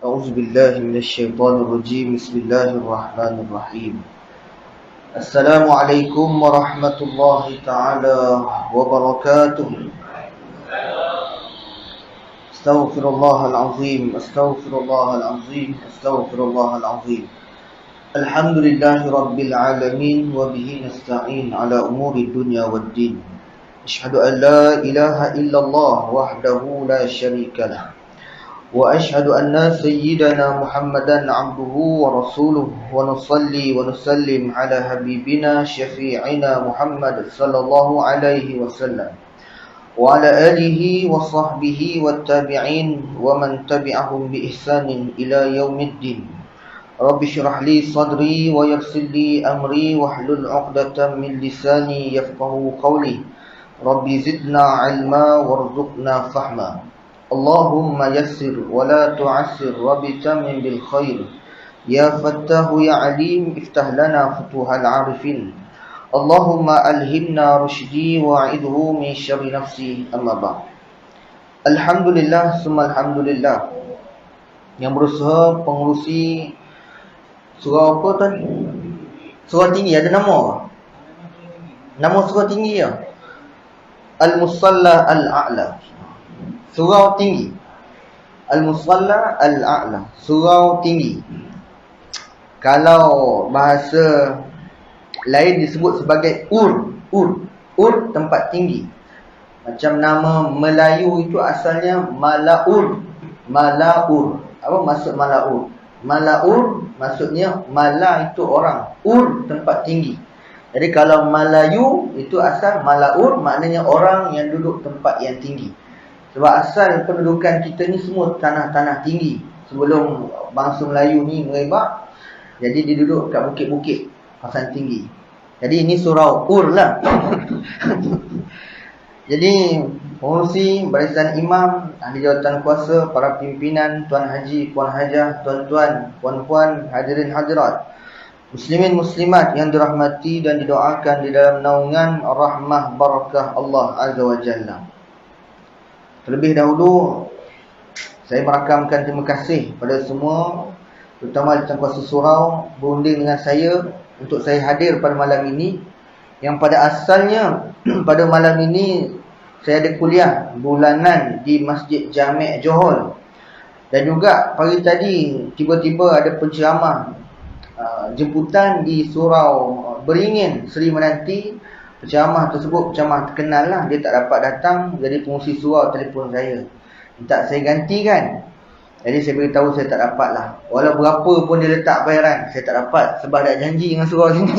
أعوذ بالله من الشيطان الرجيم. بسم الله الرحمن الرحيم. السلام عليكم ورحمة الله تعالى وبركاته. استغفر الله العظيم، استغفر الله العظيم، استغفر الله العظيم. الحمد لله رب العالمين، وبه نستعين على أمور الدنيا والدين. أشهد أن لا إله إلا الله وحده لا شريك له، وأشهد أن سيدنا محمدا عبده ورسوله، ونصلي ونسلم على حبيبنا شفيعنا محمد صلى الله عليه وسلم، وعلى آله وصحبه والتابعين ومن تبعهم بإحسان إلى يوم الدين. رب اشرح لي صدري ويسر لي أمري واحلل عقدة من لساني يفقه قولي. رب زدنا علما وارزقنا فهما. اللهم يسر ولا تعسر وبتمم بالخير. يا فتاه يا عليم افتح لنا فتوح العارفين. اللهم ألهمنا رشدي وأعذه من شر نفسي. أما بعد. Alhamdulillah, summa alhamdulillah, yang berusaha pengurusi surau apa tadi? Surau tinggi ada nama apa? Nama surau tinggi ya? Al-Musalla Al-A'la. Surau tinggi. Al-Musalla Al-A'la, surau tinggi. Kalau bahasa lain disebut sebagai Ur tempat tinggi. Macam nama Melayu itu asalnya Malaur. Apa maksud Malaur? Malaur maksudnya Mala itu orang, Ur tempat tinggi. Jadi kalau Melayu itu asal Malaur, maknanya orang yang duduk tempat yang tinggi. Sebab asal pendudukan kita ni semua tanah-tanah tinggi. Sebelum bangsa Melayu ni merebak, jadi dia duduk kat bukit-bukit kawasan tinggi. Jadi ini surau Ur lah. Jadi pengurusi, barisan imam, ahli jawatan kuasa, para pimpinan, tuan haji, puan hajah, tuan-tuan, puan-puan, hadirin hadirat, muslimin muslimat yang dirahmati dan didoakan di dalam naungan rahmah barakah Allah Azza wa Jalla. Terlebih dahulu saya merakamkan terima kasih pada semua, terutama di kuasa surau, berunding dengan saya untuk saya hadir pada malam ini. Yang pada asalnya pada malam ini saya ada kuliah bulanan di Masjid Jami' Johor. Dan juga pagi tadi tiba-tiba ada penceramah jemputan di surau Beringin, Seri Menanti. Penceramah tersebut penceramah terkenal lah. Dia tak dapat datang, jadi pengurusi surau telefon saya, minta saya gantikan. Jadi saya beritahu saya tak dapat lah. Walau berapa pun dia letak bayaran, saya tak dapat sebab ada janji dengan surau sini.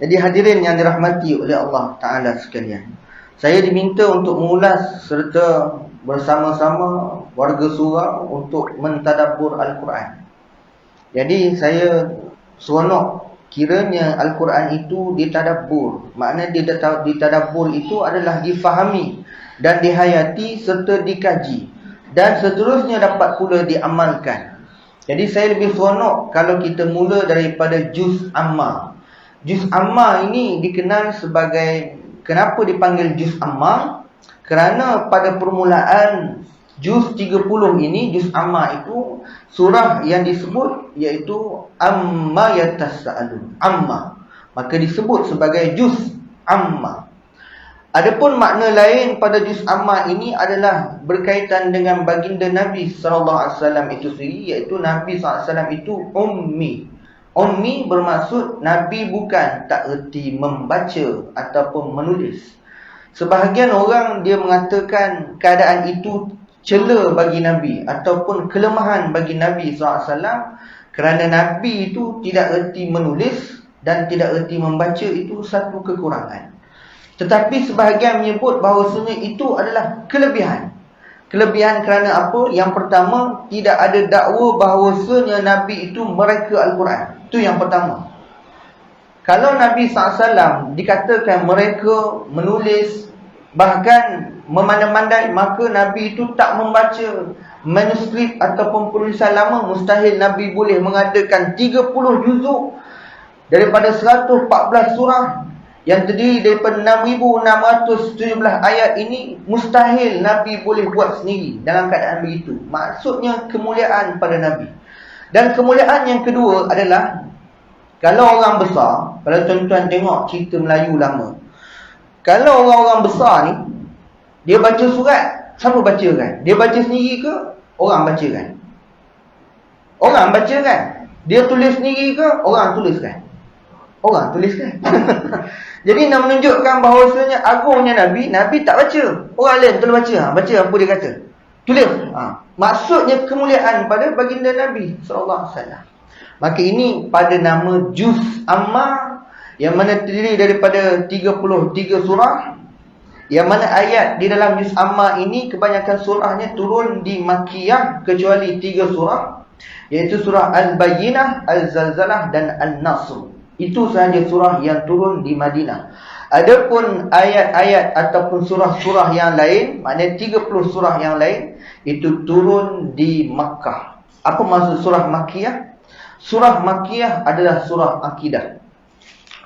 Jadi hadirin yang dirahmati oleh Allah Ta'ala sekalian, saya diminta untuk mengulas serta bersama-sama warga surau untuk mentadabbur Al-Quran. Jadi saya seronok kiranya Al-Quran itu ditadabbur. Makna ditadabbur itu adalah difahami dan dihayati serta dikaji, dan seterusnya dapat pula diamalkan. Jadi saya lebih seronok kalau kita mula daripada juz amma. Juz amma ini dikenal sebagai, kenapa dipanggil juz amma? Kerana pada permulaan juz 30 ini, juz amma itu surah yang disebut iaitu amma yatasaalun, amma, maka disebut sebagai juz amma. Adapun makna lain pada juz amma ini adalah berkaitan dengan baginda Nabi SAW itu sendiri, iaitu Nabi SAW itu ummi. Ummi bermaksud Nabi bukan tak erti membaca ataupun menulis. Sebahagian orang dia mengatakan keadaan itu cela bagi Nabi ataupun kelemahan bagi Nabi SAW, kerana Nabi itu tidak erti menulis dan tidak erti membaca, itu satu kekurangan. Tetapi sebahagian menyebut bahawasanya itu adalah kelebihan. Kelebihan kerana apa? Yang pertama, tidak ada dakwa bahawasanya Nabi itu mereka Al-Quran. Itu yang pertama. Kalau Nabi SAW dikatakan mereka menulis, bahkan memandai-mandai, maka Nabi itu tak membaca manuskrip ataupun penulisan lama. Mustahil Nabi boleh mengadakan 30 juzuk daripada 114 surah yang terdiri daripada 6,617 ayat ini, mustahil Nabi boleh buat sendiri dalam keadaan begitu. Maksudnya kemuliaan pada Nabi. Dan kemuliaan yang kedua adalah, kalau orang besar, kalau tuan-tuan tengok cerita Melayu lama, kalau orang-orang besar ni, dia baca surat, siapa bacakan? Dia baca sendiri ke orang bacakan? Orang bacakan. Dia tulis sendiri ke orang tuliskan? Orang tuliskan. Jadi nak menunjukkan bahawasanya agungnya Nabi, Nabi tak baca, orang lain tolong baca. Baca apa dia kata, tulis. Maksudnya kemuliaan pada baginda Nabi SAW. Maka ini pada nama Juz Amma, yang mana terdiri daripada 33 surah, yang mana ayat di dalam Juz Amma ini kebanyakan surahnya turun di Makkiyah, kecuali 3 surah, iaitu surah Al-Bayyinah, Al-Zalzalah dan Al-Nasr. Itu sahaja surah yang turun di Madinah. Adapun ayat-ayat ataupun surah-surah yang lain, maknanya 30 surah yang lain, itu turun di Makkah. Apa maksud surah Makkiyah? Surah Makkiyah adalah surah akidah.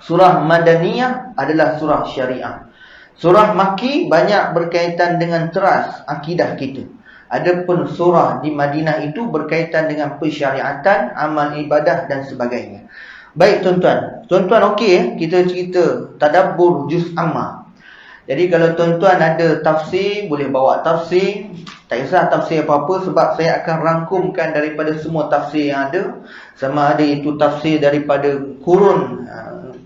Surah Madaniyah adalah surah syariah. Surah Makki banyak berkaitan dengan teras akidah kita. Adapun surah di Madinah itu berkaitan dengan persyariatan, amal ibadah dan sebagainya. Baik tuan-tuan, tuan-tuan okey kita cerita tadabbur Juz Amma. Jadi kalau tuan-tuan ada tafsir, boleh bawa tafsir. Tak kisah tafsir apa-apa, sebab saya akan rangkumkan daripada semua tafsir yang ada. Sama ada itu tafsir daripada kurun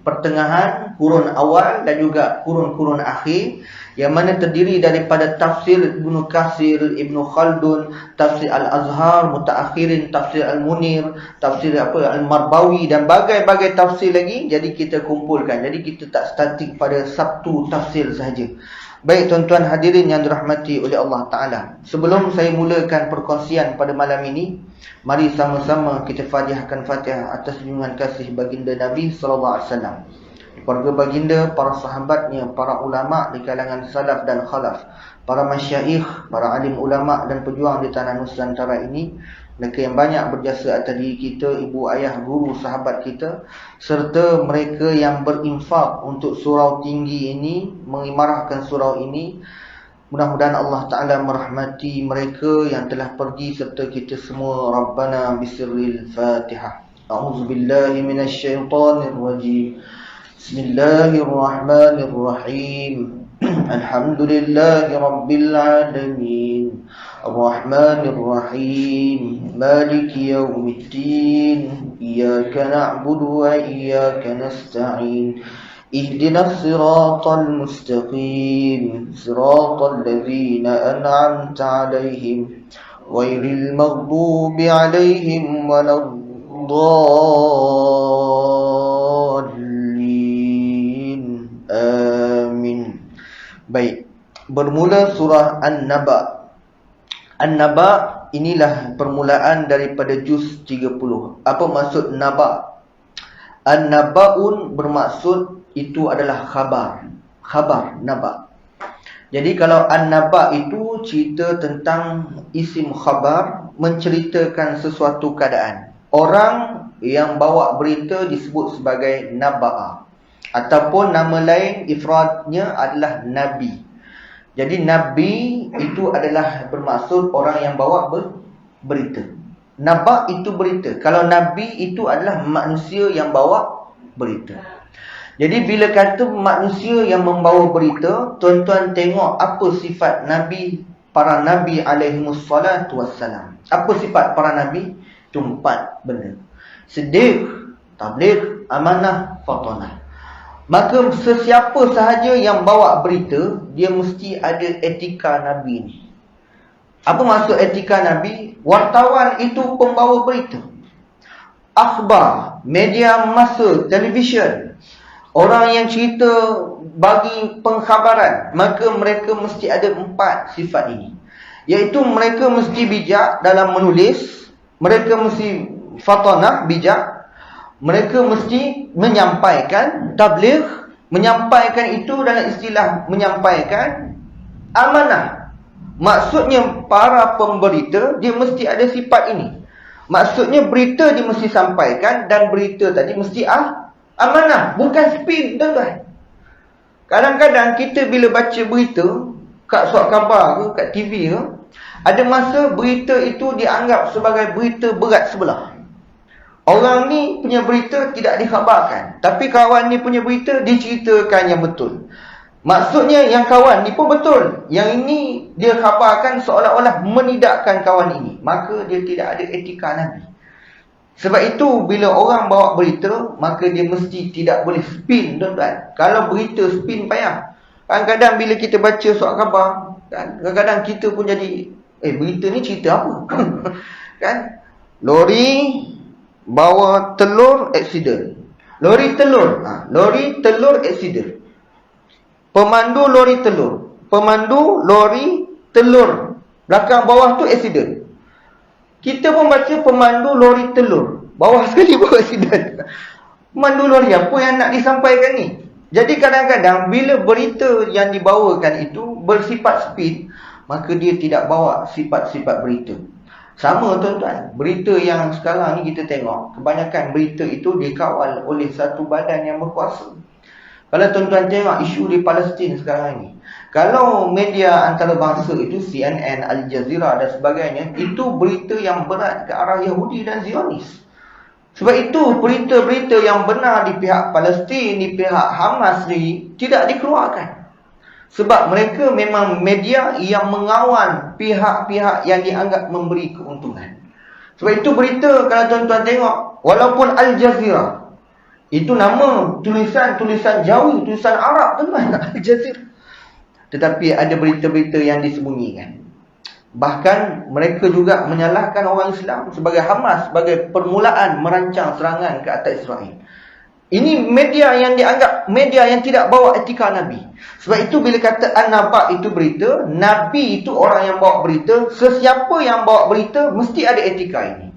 pertengahan, kurun awal dan juga kurun-kurun akhir, yang mana terdiri daripada tafsir Ibnu Katsir, Ibnu Khaldun, tafsir Al-Azhar, Mutaakhirin, tafsir Al-Munir, tafsir Al-Marbawi dan bagai-bagai tafsir lagi. Jadi kita kumpulkan. Jadi kita tak statik pada satu tafsir sahaja. Baik tuan-tuan hadirin yang dirahmati oleh Allah Ta'ala, sebelum saya mulakan perkongsian pada malam ini, mari sama-sama kita fatihahkan Fatihah atas junjungan kasih baginda Nabi SAW, keluarga baginda, para sahabatnya, para ulama di kalangan salaf dan khalaf, para masyaikh, para alim ulama dan pejuang di tanah Nusantara ini, mereka yang banyak berjasa atas diri kita, ibu, ayah, guru, sahabat kita, serta mereka yang berinfak untuk surau tinggi ini, mengimarahkan surau ini. Mudah-mudahan Allah Ta'ala merahmati mereka yang telah pergi serta kita semua. Rabbana bisirril Fatihah. A'udzubillahi minasyaitanirrajim. Bismillahirrahmanirrahim. Alhamdulillahi Rabbil Alamin. Ar-Rahmanir-Rahim. Maliki yawmiddin. Iyaka na'budu wa iyaka nasta'in. Ihdinas siratal mustaqim. Siratal ladzina an'amta 'alaihim ghairil maghdubi 'alaihim waladdallin. Amin. Baik. Bermula surah An-Naba. An-Naba inilah permulaan daripada juz 30. Apa maksud Naba? An-Naba'un bermaksud itu adalah khabar. Khabar, Naba. Jadi kalau An-Naba itu cerita tentang isim khabar, menceritakan sesuatu keadaan. Orang yang bawa berita disebut sebagai Naba'a. Ataupun nama lain ifradnya adalah Nabi. Jadi Nabi itu adalah bermaksud orang yang bawa berita. Naba itu berita. Kalau Nabi itu adalah manusia yang bawa berita. Jadi bila kata manusia yang membawa berita, tuan-tuan tengok apa sifat Nabi, para Nabi alaihimussalatu wassalam. Apa sifat para Nabi? Itu 4 benda. Siddiq, tabligh, amanah, fatanah. Maka sesiapa sahaja yang bawa berita, dia mesti ada etika Nabi ni. Apa maksud etika Nabi? Wartawan itu pembawa berita. Akhbar, media massa, televisyen, orang yang cerita bagi pengkhabaran, maka mereka mesti ada 4 sifat ini. Iaitu mereka mesti bijak dalam menulis, mereka mesti fatanah, bijak, mereka mesti menyampaikan, tabligh, menyampaikan itu dalam istilah menyampaikan, amanah. Maksudnya para pemberita dia mesti ada sifat ini. Maksudnya berita dia mesti sampaikan, dan berita tadi mesti amanah, bukan spin tuan-tuan. Kadang-kadang kita bila baca berita kat surat khabar ke, kat TV ke, ada masa berita itu dianggap sebagai berita berat sebelah. Orang ni punya berita tidak dikhabarkan, tapi kawan ni punya berita diceritakan yang betul. Maksudnya yang kawan ni pun betul, yang ini dia khabarkan seolah-olah menidakkan kawan ini. Maka dia tidak ada etika Nabi. Sebab itu bila orang bawa berita, maka dia mesti tidak boleh spin, tuan-tuan. Kalau berita spin payah. Kadang-kadang bila kita baca surat khabar, kan, kadang-kadang kita pun jadi, berita ni cerita apa? Kan? Lori bawa telur accident. Lori telur accident. Pemandu lori telur. Pemandu lori telur. Belakang bawah tu accident. Kita pun baca pemandu lori telur. Bawah sekali bawa accident. Pemandu lori apa yang nak disampaikan ni? Jadi kadang-kadang bila berita yang dibawakan itu bersifat spin, maka dia tidak bawa sifat-sifat berita. Sama tuan-tuan, berita yang sekarang ni kita tengok, kebanyakan berita itu dikawal oleh satu badan yang berkuasa. Kalau tuan-tuan tengok isu di Palestin sekarang ni, kalau media antarabangsa itu CNN, Al Jazeera dan sebagainya, itu berita yang berat ke arah Yahudi dan Zionis. Sebab itu berita-berita yang benar di pihak Palestin, di pihak Hamas ni tidak dikeluarkan. Sebab mereka memang media yang mengawal pihak-pihak yang dianggap memberi keuntungan. Sebab itu berita kalau tuan-tuan tengok, walaupun Al Jazeera, itu nama tulisan-tulisan Jawi, tulisan Arab tuan-tuan, Al Jazeera. Tetapi ada berita-berita yang disembunyikan. Bahkan mereka juga menyalahkan orang Islam sebagai Hamas sebagai permulaan merancang serangan ke atas Israel. Ini media yang dianggap media yang tidak bawa etika Nabi. Sebab itu bila kata An-Naba itu berita, Nabi itu orang yang bawa berita, sesiapa yang bawa berita mesti ada etika ini.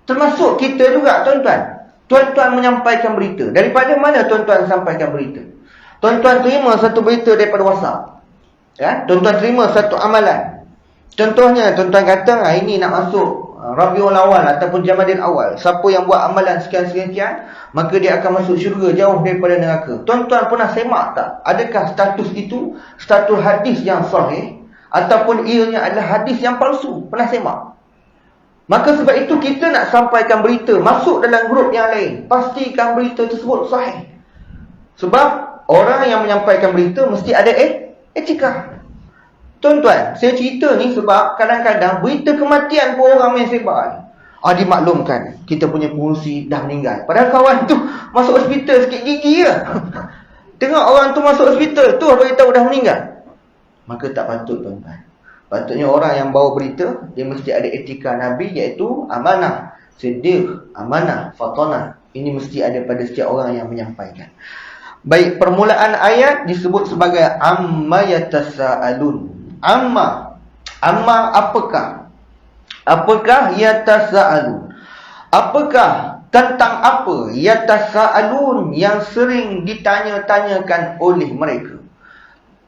Termasuk kita juga tuan-tuan. Tuan-tuan menyampaikan berita. Daripada mana tuan-tuan sampaikan berita? Tuan-tuan terima satu berita daripada WhatsApp. Ya? Tuan-tuan terima satu amalan. Contohnya, tuan-tuan kata, ini nak masuk Rabiul Awal ataupun Jamadil Awal. Siapa yang buat amalan sekian-sekian, maka dia akan masuk syurga jauh daripada neraka. Tuan-tuan pernah semak tak? Adakah status itu status hadis yang sahih ataupun ianya adalah hadis yang palsu? Pernah semak? Maka sebab itu kita nak sampaikan berita masuk dalam grup yang lain, pastikan berita tersebut sahih. Sebab orang yang menyampaikan berita mesti ada etika. Tuan-tuan, saya cerita ni sebab kadang-kadang berita kematian pun orang main sebar. Dimaklumkan kita punya pengurusi dah meninggal. Padahal kawan tu masuk hospital sikit gigi je. Tengok orang tu masuk hospital, tu beritahu dah meninggal. Maka tak patut tuan-tuan. Patutnya orang yang bawa berita, dia mesti ada etika Nabi, iaitu amanah, siddiq, amanah, fatanah. Ini mesti ada pada setiap orang yang menyampaikan. Baik, permulaan ayat disebut sebagai amma yatasaalun. Amma apakah? Apakah yatasaalun? Apakah tentang apa yatasaalun yang sering ditanya-tanyakan oleh mereka?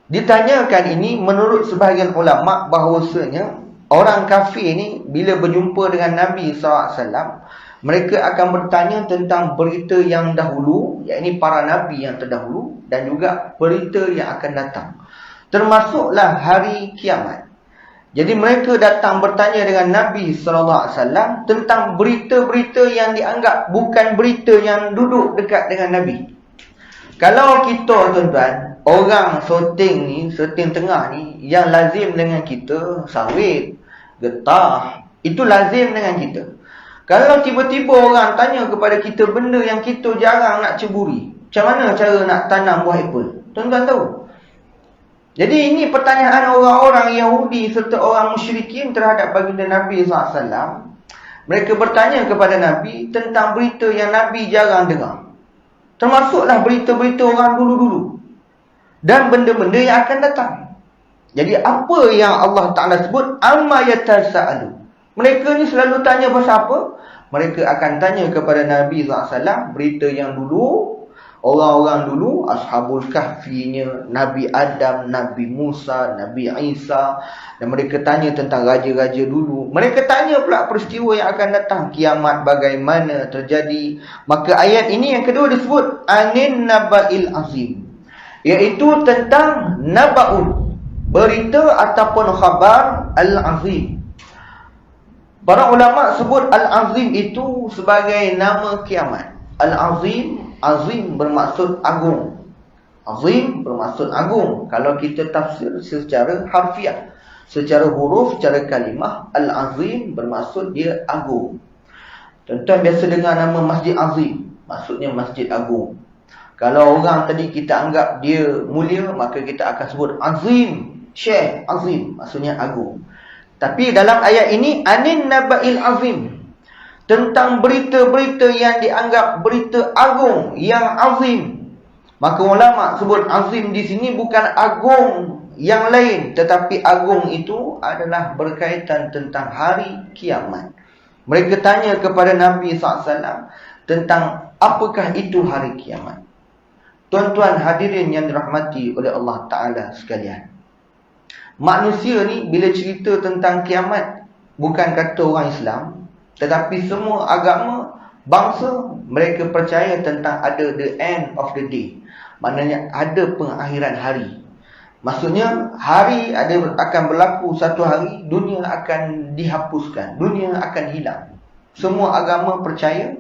Ditanyakan ini menurut sebahagian ulama bahawasanya orang kafir ni bila berjumpa dengan Nabi SAW, mereka akan bertanya tentang berita yang dahulu, iaitu para Nabi yang terdahulu, dan juga berita yang akan datang. Termasuklah hari kiamat. Jadi mereka datang bertanya dengan Nabi SAW tentang berita-berita yang dianggap bukan berita yang duduk dekat dengan Nabi. Kalau kita tuan-tuan, orang syuting tengah ni, yang lazim dengan kita, sawit, getah, itu lazim dengan kita. Kalau tiba-tiba orang tanya kepada kita benda yang kita jarang nak ceburi, macam mana cara nak tanam buah apple? Tuan-tuan tahu? Jadi ini pertanyaan orang-orang Yahudi serta orang musyrikin terhadap baginda Nabi SAW. Mereka bertanya kepada Nabi tentang berita yang Nabi jarang dengar. Termasuklah berita-berita orang dulu-dulu. Dan benda-benda yang akan datang. Jadi apa yang Allah Ta'ala sebut? Amma yatasa'alu. Mereka ni selalu tanya pasal apa? Mereka akan tanya kepada Nabi SAW berita yang dulu. Orang-orang dulu, Ashabul Kahfinya, Nabi Adam, Nabi Musa, Nabi Isa. Dan mereka tanya tentang raja-raja dulu. Mereka tanya pula peristiwa yang akan datang. Kiamat bagaimana terjadi. Maka ayat ini yang kedua disebut Anin Naba'il Azim. iaitu tentang naba'un, berita ataupun khabar al-azim. Para ulama sebut al-azim itu sebagai nama kiamat. Al-azim, azim bermaksud agung. Azim bermaksud agung. Kalau kita tafsir secara harfiah, secara huruf, secara kalimah, al-azim bermaksud dia agung. Tuan-tuan biasa dengar nama Masjid Azim, maksudnya Masjid Agung. Kalau orang tadi kita anggap dia mulia, maka kita akan sebut azim, Syekh Azim, maksudnya agung. Tapi dalam ayat ini, anin naba'il azim, tentang berita-berita yang dianggap berita agung, yang azim. Maka ulama sebut azim di sini bukan agung yang lain, tetapi agung itu adalah berkaitan tentang hari kiamat. Mereka tanya kepada Nabi SAW tentang apakah itu hari kiamat. Tuan-tuan hadirin yang dirahmati oleh Allah Ta'ala sekalian, manusia ni bila cerita tentang kiamat, bukan kata orang Islam, tetapi semua agama, bangsa, mereka percaya tentang ada the end of the day. Maknanya ada pengakhiran hari. Maksudnya hari akan berlaku satu hari, dunia akan dihapuskan, dunia akan hilang. Semua agama percaya.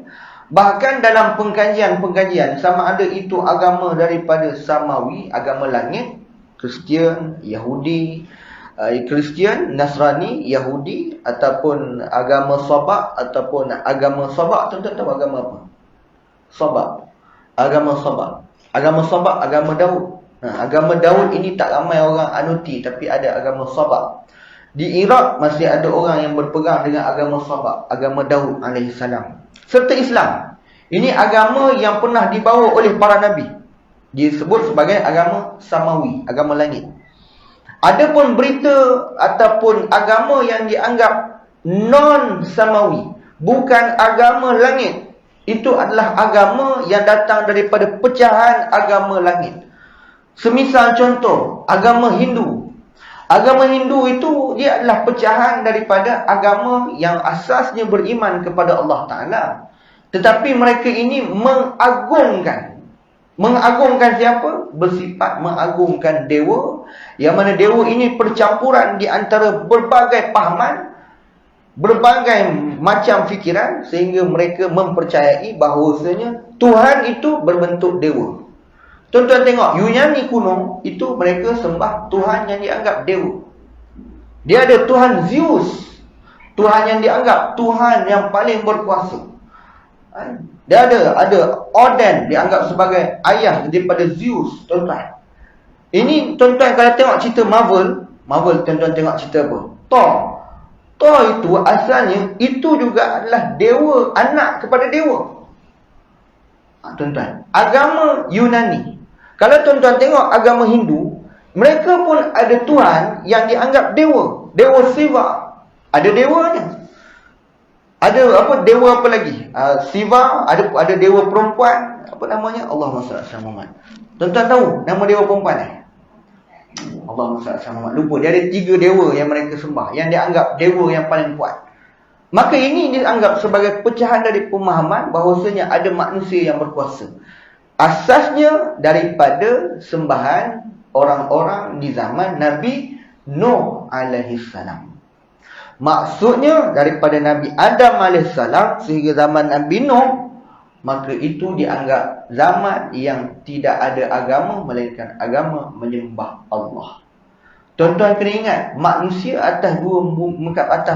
Bahkan dalam pengkajian sama ada itu agama daripada Samawi, agama langit, Kristian, Yahudi, Kristian, Nasrani, Yahudi, ataupun agama Sabak, ataupun agama Sabak. Tuan-tuan tahu agama apa? Sabak. Agama Sabak. Agama Sabak, agama Daud. Agama Daud ini tak ramai orang anuti, tapi ada agama Sabak. Di Iraq masih ada orang yang berpegang dengan agama Sabak, agama Daud alaihissalam. Serta Islam. Ini agama yang pernah dibawa oleh para nabi. Disebut sebagai agama Samawi, agama langit. Adapun berita ataupun agama yang dianggap non-Samawi, bukan agama langit, itu adalah agama yang datang daripada pecahan agama langit. Semisal contoh, agama Hindu. Agama Hindu itu dia adalah pecahan daripada agama yang asasnya beriman kepada Allah Ta'ala. Tetapi mereka ini mengagungkan siapa? Bersifat mengagungkan dewa, yang mana dewa ini percampuran di antara berbagai pahaman, berbagai macam fikiran, sehingga mereka mempercayai bahawasanya Tuhan itu berbentuk dewa. Tuan-tuan tengok, Yunani kuno itu mereka sembah Tuhan yang dianggap dewa. Dia ada Tuhan Zeus, Tuhan yang dianggap Tuhan yang paling berkuasa. Dia ada Odin, dianggap sebagai ayah daripada Zeus, tuan-tuan. Ini tuan-tuan kalau tengok cerita Marvel, tuan-tuan tengok cerita apa? Thor itu asalnya itu juga adalah dewa, anak kepada dewa. Tuan-tuan, agama Yunani. Kalau tuan-tuan tengok agama Hindu, mereka pun ada Tuhan yang dianggap dewa. Dewa Siva, ada dewanya. Ada dewa apa lagi? Siva, ada dewa perempuan, apa namanya? Allahumma salli ala Muhammad. Tuan-tuan tahu nama dewa perempuan Allahumma salli ala Muhammad. Lupa, dia ada 3 dewa yang mereka sembah, yang dianggap dewa yang paling kuat. Maka ini dianggap sebagai pecahan dari pemahaman bahawasanya ada manusia yang berkuasa. Asasnya daripada sembahan orang-orang di zaman Nabi Nuh alaihissalam. Maksudnya daripada Nabi Adam alaihissalam sehingga zaman Nabi Nuh, maka itu dianggap zaman yang tidak ada agama melainkan agama menyembah Allah. Tuan-tuan kena ingat, manusia atas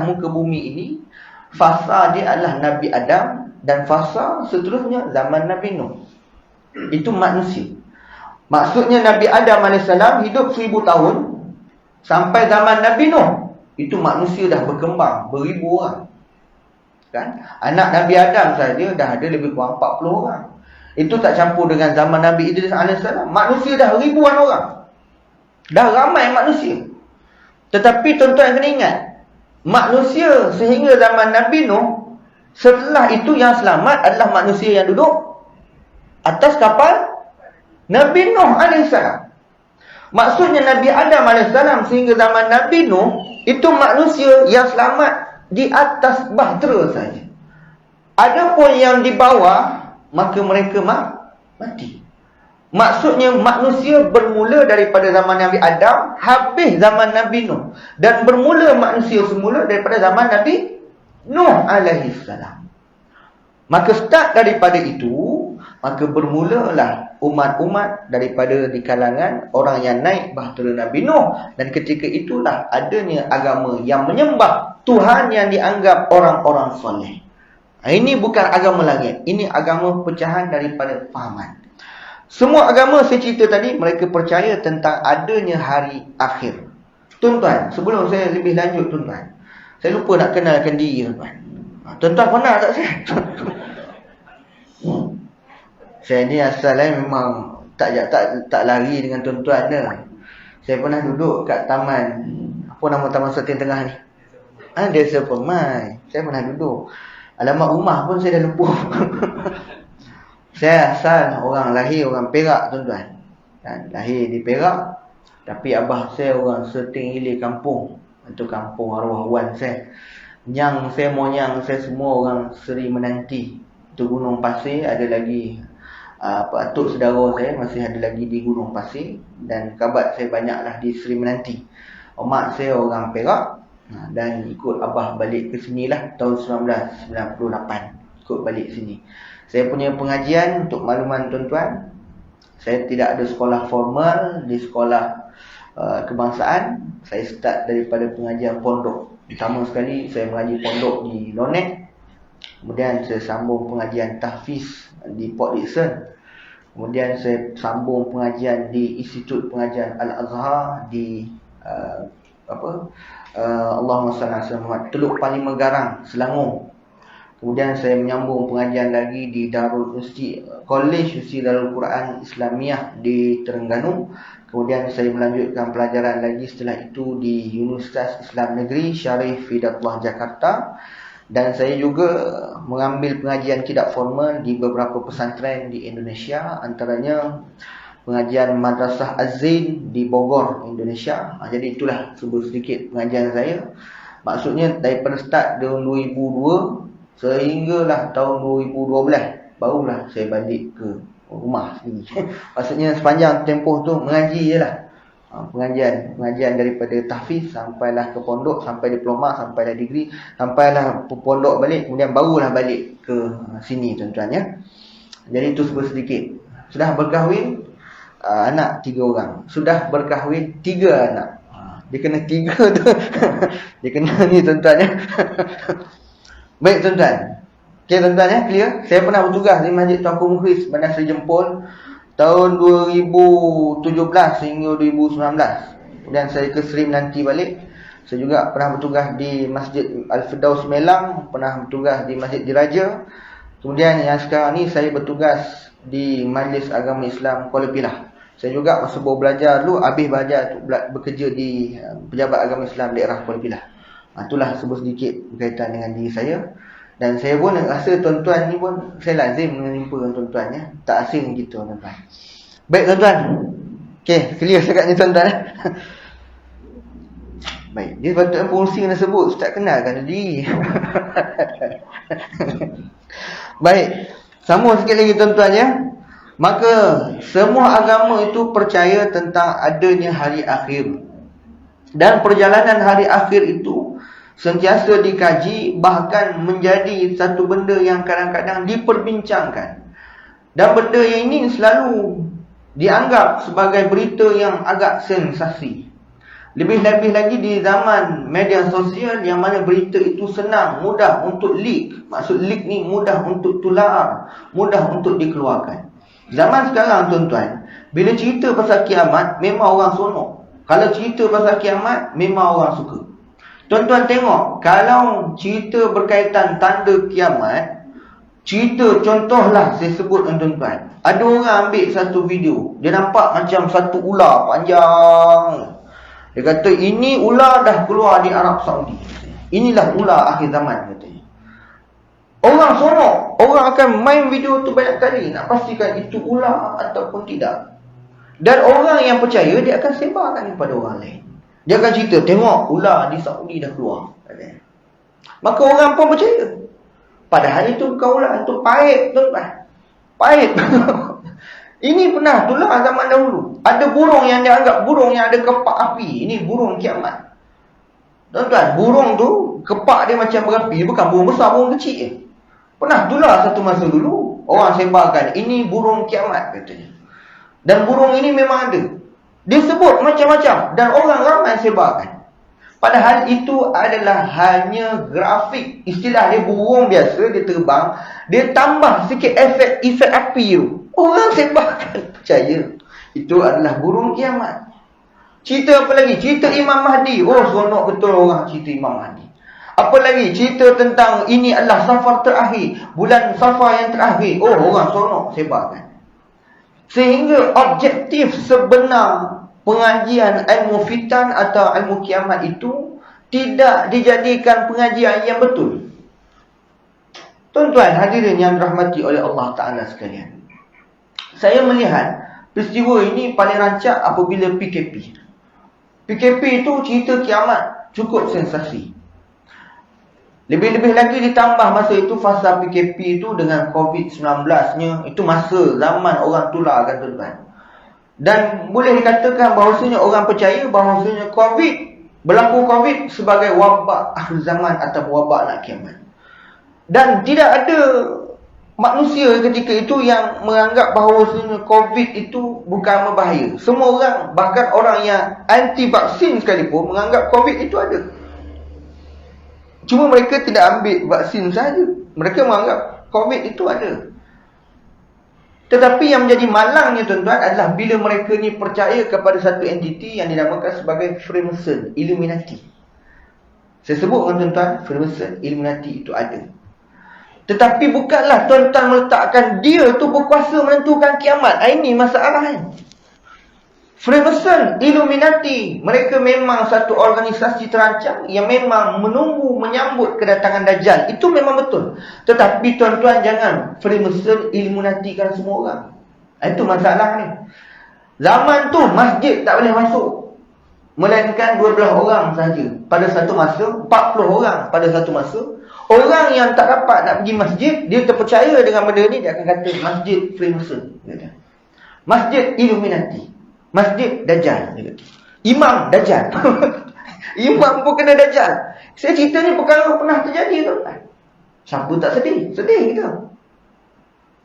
muka bumi ini, fasa dia adalah Nabi Adam, dan fasa seterusnya zaman Nabi Nuh. Itu manusia. Maksudnya Nabi Adam AS hidup 1000 tahun sampai zaman Nabi Nuh. Itu manusia dah berkembang, beribu orang. Kan? Anak Nabi Adam saja dah ada lebih kurang 40 orang. Itu tak campur dengan zaman Nabi Idris AS. Manusia dah ribuan orang. Dah ramai manusia. Tetapi tuan-tuan kena ingat, manusia sehingga zaman Nabi Nuh, setelah itu yang selamat adalah manusia yang duduk atas kapal Nabi Nuh AS. Maksudnya Nabi Adam AS sehingga zaman Nabi Nuh, itu manusia yang selamat di atas bahtera saja. Adapun yang di bawah, maka mereka mati. Maksudnya manusia bermula daripada zaman Nabi Adam, habis zaman Nabi Nuh. Dan bermula manusia semula daripada zaman Nabi Nuh alaihi salam. Maka start daripada itu, maka bermulalah umat-umat daripada di kalangan orang yang naik bahtera Nabi Nuh. Dan ketika itulah adanya agama yang menyembah Tuhan yang dianggap orang-orang soleh. Ini bukan agama langit, ini agama pecahan daripada fahaman. Semua agama saya cerita tadi, mereka percaya tentang adanya hari akhir. Tuan-tuan, sebelum saya lebih lanjut tuan-tuan, saya lupa nak kenalkan diri tuan-tuan. Tuan-tuan pernah tak saya? Saya ni asalnya memang tak lari dengan tuan-tuan dah. Saya pernah duduk kat taman, apa nama taman Satin Tengah ni? Desa Permai. Saya pernah duduk. Alamat rumah pun saya dah lupa. Saya asal lahir orang Perak tuan-tuan. Dan lahir di Perak. Tapi abah saya orang Seting Hilir Kampung. Itu kampung arwah wan saya. Nyang saya, monyang saya semua orang Seri Menanti. Itu Gunung Pasir. Ada lagi atuk saudara saya masih ada lagi di Gunung Pasir. Dan kerabat saya banyaklah di Seri Menanti. Mak saya orang Perak. Dan ikut abah balik ke sinilah tahun 1998. Ikut balik sini. Saya punya pengajian untuk makluman tuan-tuan, saya tidak ada sekolah formal di sekolah kebangsaan. Saya start daripada pengajian pondok. Pertama sekali saya mengaji pondok di Lonek. Kemudian saya sambung pengajian tahfiz di Port Dickson. Kemudian saya sambung pengajian di Institut Pengajian Al-Azhar di Allahumma salli ala Muhammad, Teluk Panlima Garang, Selangor. Kemudian saya menyambung pengajian lagi di Darul Universiti College Universiti Darul Quran Islamiah di Terengganu. Kemudian saya melanjutkan pelajaran lagi setelah itu di Universitas Islam Negeri Syarif Hidayatullah Jakarta. Dan saya juga mengambil pengajian tidak formal di beberapa pesantren di Indonesia, antaranya pengajian Madrasah Az-Zain di Bogor, Indonesia. Jadi itulah sedikit pengajian saya. Maksudnya daripada start tahun 2002 sehinggalah tahun 2012 barulah saya balik ke rumah sini. Maksudnya sepanjang tempoh tu mengaji je lah. Pengajian daripada tahfiz sampailah ke pondok, sampai diploma, sampailah degree, sampailah pondok balik, kemudian barulah balik ke sini tuan-tuan ya. Jadi itu sedikit. Sudah berkahwin anak 3 orang. Sudah berkahwin 3 anak. Dia kena 3 tu. Dia kena ni tuan-tuan ya. Baik tuan-tuan. Okey tuan-tuan ya, clear? Saya pernah bertugas di Masjid Tuanku Mukhlis Bandar Seri Jempol tahun 2017 hingga 2019. Kemudian saya ke Seri Menanti balik. Saya juga pernah bertugas di Masjid Al-Firdaus Melang, pernah bertugas di Masjid Diraja. Kemudian yang sekarang ni saya bertugas di Majlis Agama Islam Kuala Pilah. Saya juga masa belajar dulu, habis belajar bekerja di Pejabat Agama Islam daerah Kuala Pilah. Itulah sedikit berkaitan dengan diri saya. Dan saya pun rasa tuan-tuan ni pun saya lazim menjumpa dengan tuan-tuan ya. Tak asing gitu tuan-tuan. Baik tuan-tuan. Okey, clear cakap ni tuan-tuan. Baik, dia patut fungsi kena sebut, ustaz kenalkan diri. Baik, sambung sikit lagi tuan-tuan ya. Maka semua agama itu percaya tentang adanya hari akhir. Dan perjalanan hari akhir itu sentiasa dikaji, bahkan menjadi satu benda yang kadang-kadang diperbincangkan. Dan benda yang ini selalu dianggap sebagai berita yang agak sensasi. Lebih-lebih lagi di zaman media sosial yang mana berita itu senang, mudah untuk leak. Maksud leak ni mudah untuk tular, mudah untuk dikeluarkan. Zaman sekarang tuan-tuan, bila cerita pasal kiamat memang orang sonok. Kalau cerita pasal kiamat memang orang suka. Tuan-tuan tengok, kalau cerita berkaitan tanda kiamat, cerita contohlah saya sebut dengan tuan-tuan. Ada orang ambil satu video, dia nampak macam satu ular panjang. Dia kata ini ular dah keluar di Arab Saudi. Inilah ular akhir zaman katanya. Orang sonok, orang akan main video tu banyak kali nak pastikan itu ular ataupun tidak. Dan orang yang percaya dia akan sebarkan kepada orang lain. Dia akan cerita, tengok ular di Saudi dah keluar. Maka orang pun percaya. Padahal itu bukan ular, itu pahit tuan-tuan. Pahit. Ini pernah tulah zaman dahulu. Ada burung yang dia anggap burung yang ada kepak api. Ini burung kiamat. Tuan-tuan, burung tu kepak dia macam berapi. Bukan burung besar, burung kecil. Pernah tulah satu masa dulu orang sebarkan ini burung kiamat katanya. Dan burung ini memang ada. Dia sebut macam-macam dan orang ramai sebarkan. Padahal itu adalah hanya grafik. Istilah dia burung biasa, dia terbang. Dia tambah sikit efek api tu. Orang sebarkan percaya itu adalah burung kiamat. Cerita apa lagi? Cerita Imam Mahdi. Oh, seronok betul orang cerita Imam Mahdi. Apa lagi? Cerita tentang ini adalah safar terakhir, bulan safar yang terakhir. Oh, orang seronok sebarkan. Sehingga objektif sebenar pengajian ilmu fitan atau ilmu kiamat itu tidak dijadikan pengajian yang betul. Tuan-tuan hadirin yang dirahmati oleh Allah Ta'ala sekalian, saya melihat peristiwa ini paling rancak apabila PKP. PKP itu cerita kiamat cukup sensasi. Lebih-lebih lagi ditambah masa itu fasa PKP itu dengan COVID-19-nya. Itu masa zaman orang tular kan tuan-tuan. Dan boleh dikatakan bahawasanya orang percaya bahawasanya berlaku COVID sebagai wabak akhir zaman atau wabak nak kiamat. Dan tidak ada manusia ketika itu yang menganggap bahawasanya COVID itu bukan berbahaya. Semua orang, bahkan orang yang anti vaksin sekalipun menganggap COVID itu ada. Cuma mereka tidak ambil vaksin saja. Mereka menganggap COVID itu ada. Tetapi yang menjadi malangnya tuan-tuan adalah bila mereka ni percaya kepada satu entiti yang dinamakan sebagai Freemason, Illuminati. Saya sebut tuan-tuan, Freemason, Illuminati itu ada. Tetapi bukanlah tuan-tuan meletakkan dia tu berkuasa menentukan kiamat. Ini masalahnya. Freemason, Illuminati, mereka memang satu organisasi terancam yang memang menunggu menyambut kedatangan Dajjal. Itu memang betul. Tetapi tuan-tuan jangan Freemason, Illuminati kan semua orang. Itu masalahnya. Zaman tu masjid tak boleh masuk, melainkan 12 orang saja pada satu masa, 40 orang pada satu masa. Orang yang tak dapat nak pergi masjid, dia terpercaya dengan benda ni, dia akan kata masjid Freemason, masjid Illuminati, masjid Dajjal, imam Dajjal. Imam pun kena Dajjal. Saya cerita ni perkara pernah terjadi tuan-tuan. Siapa tak sedih? Sedih kita.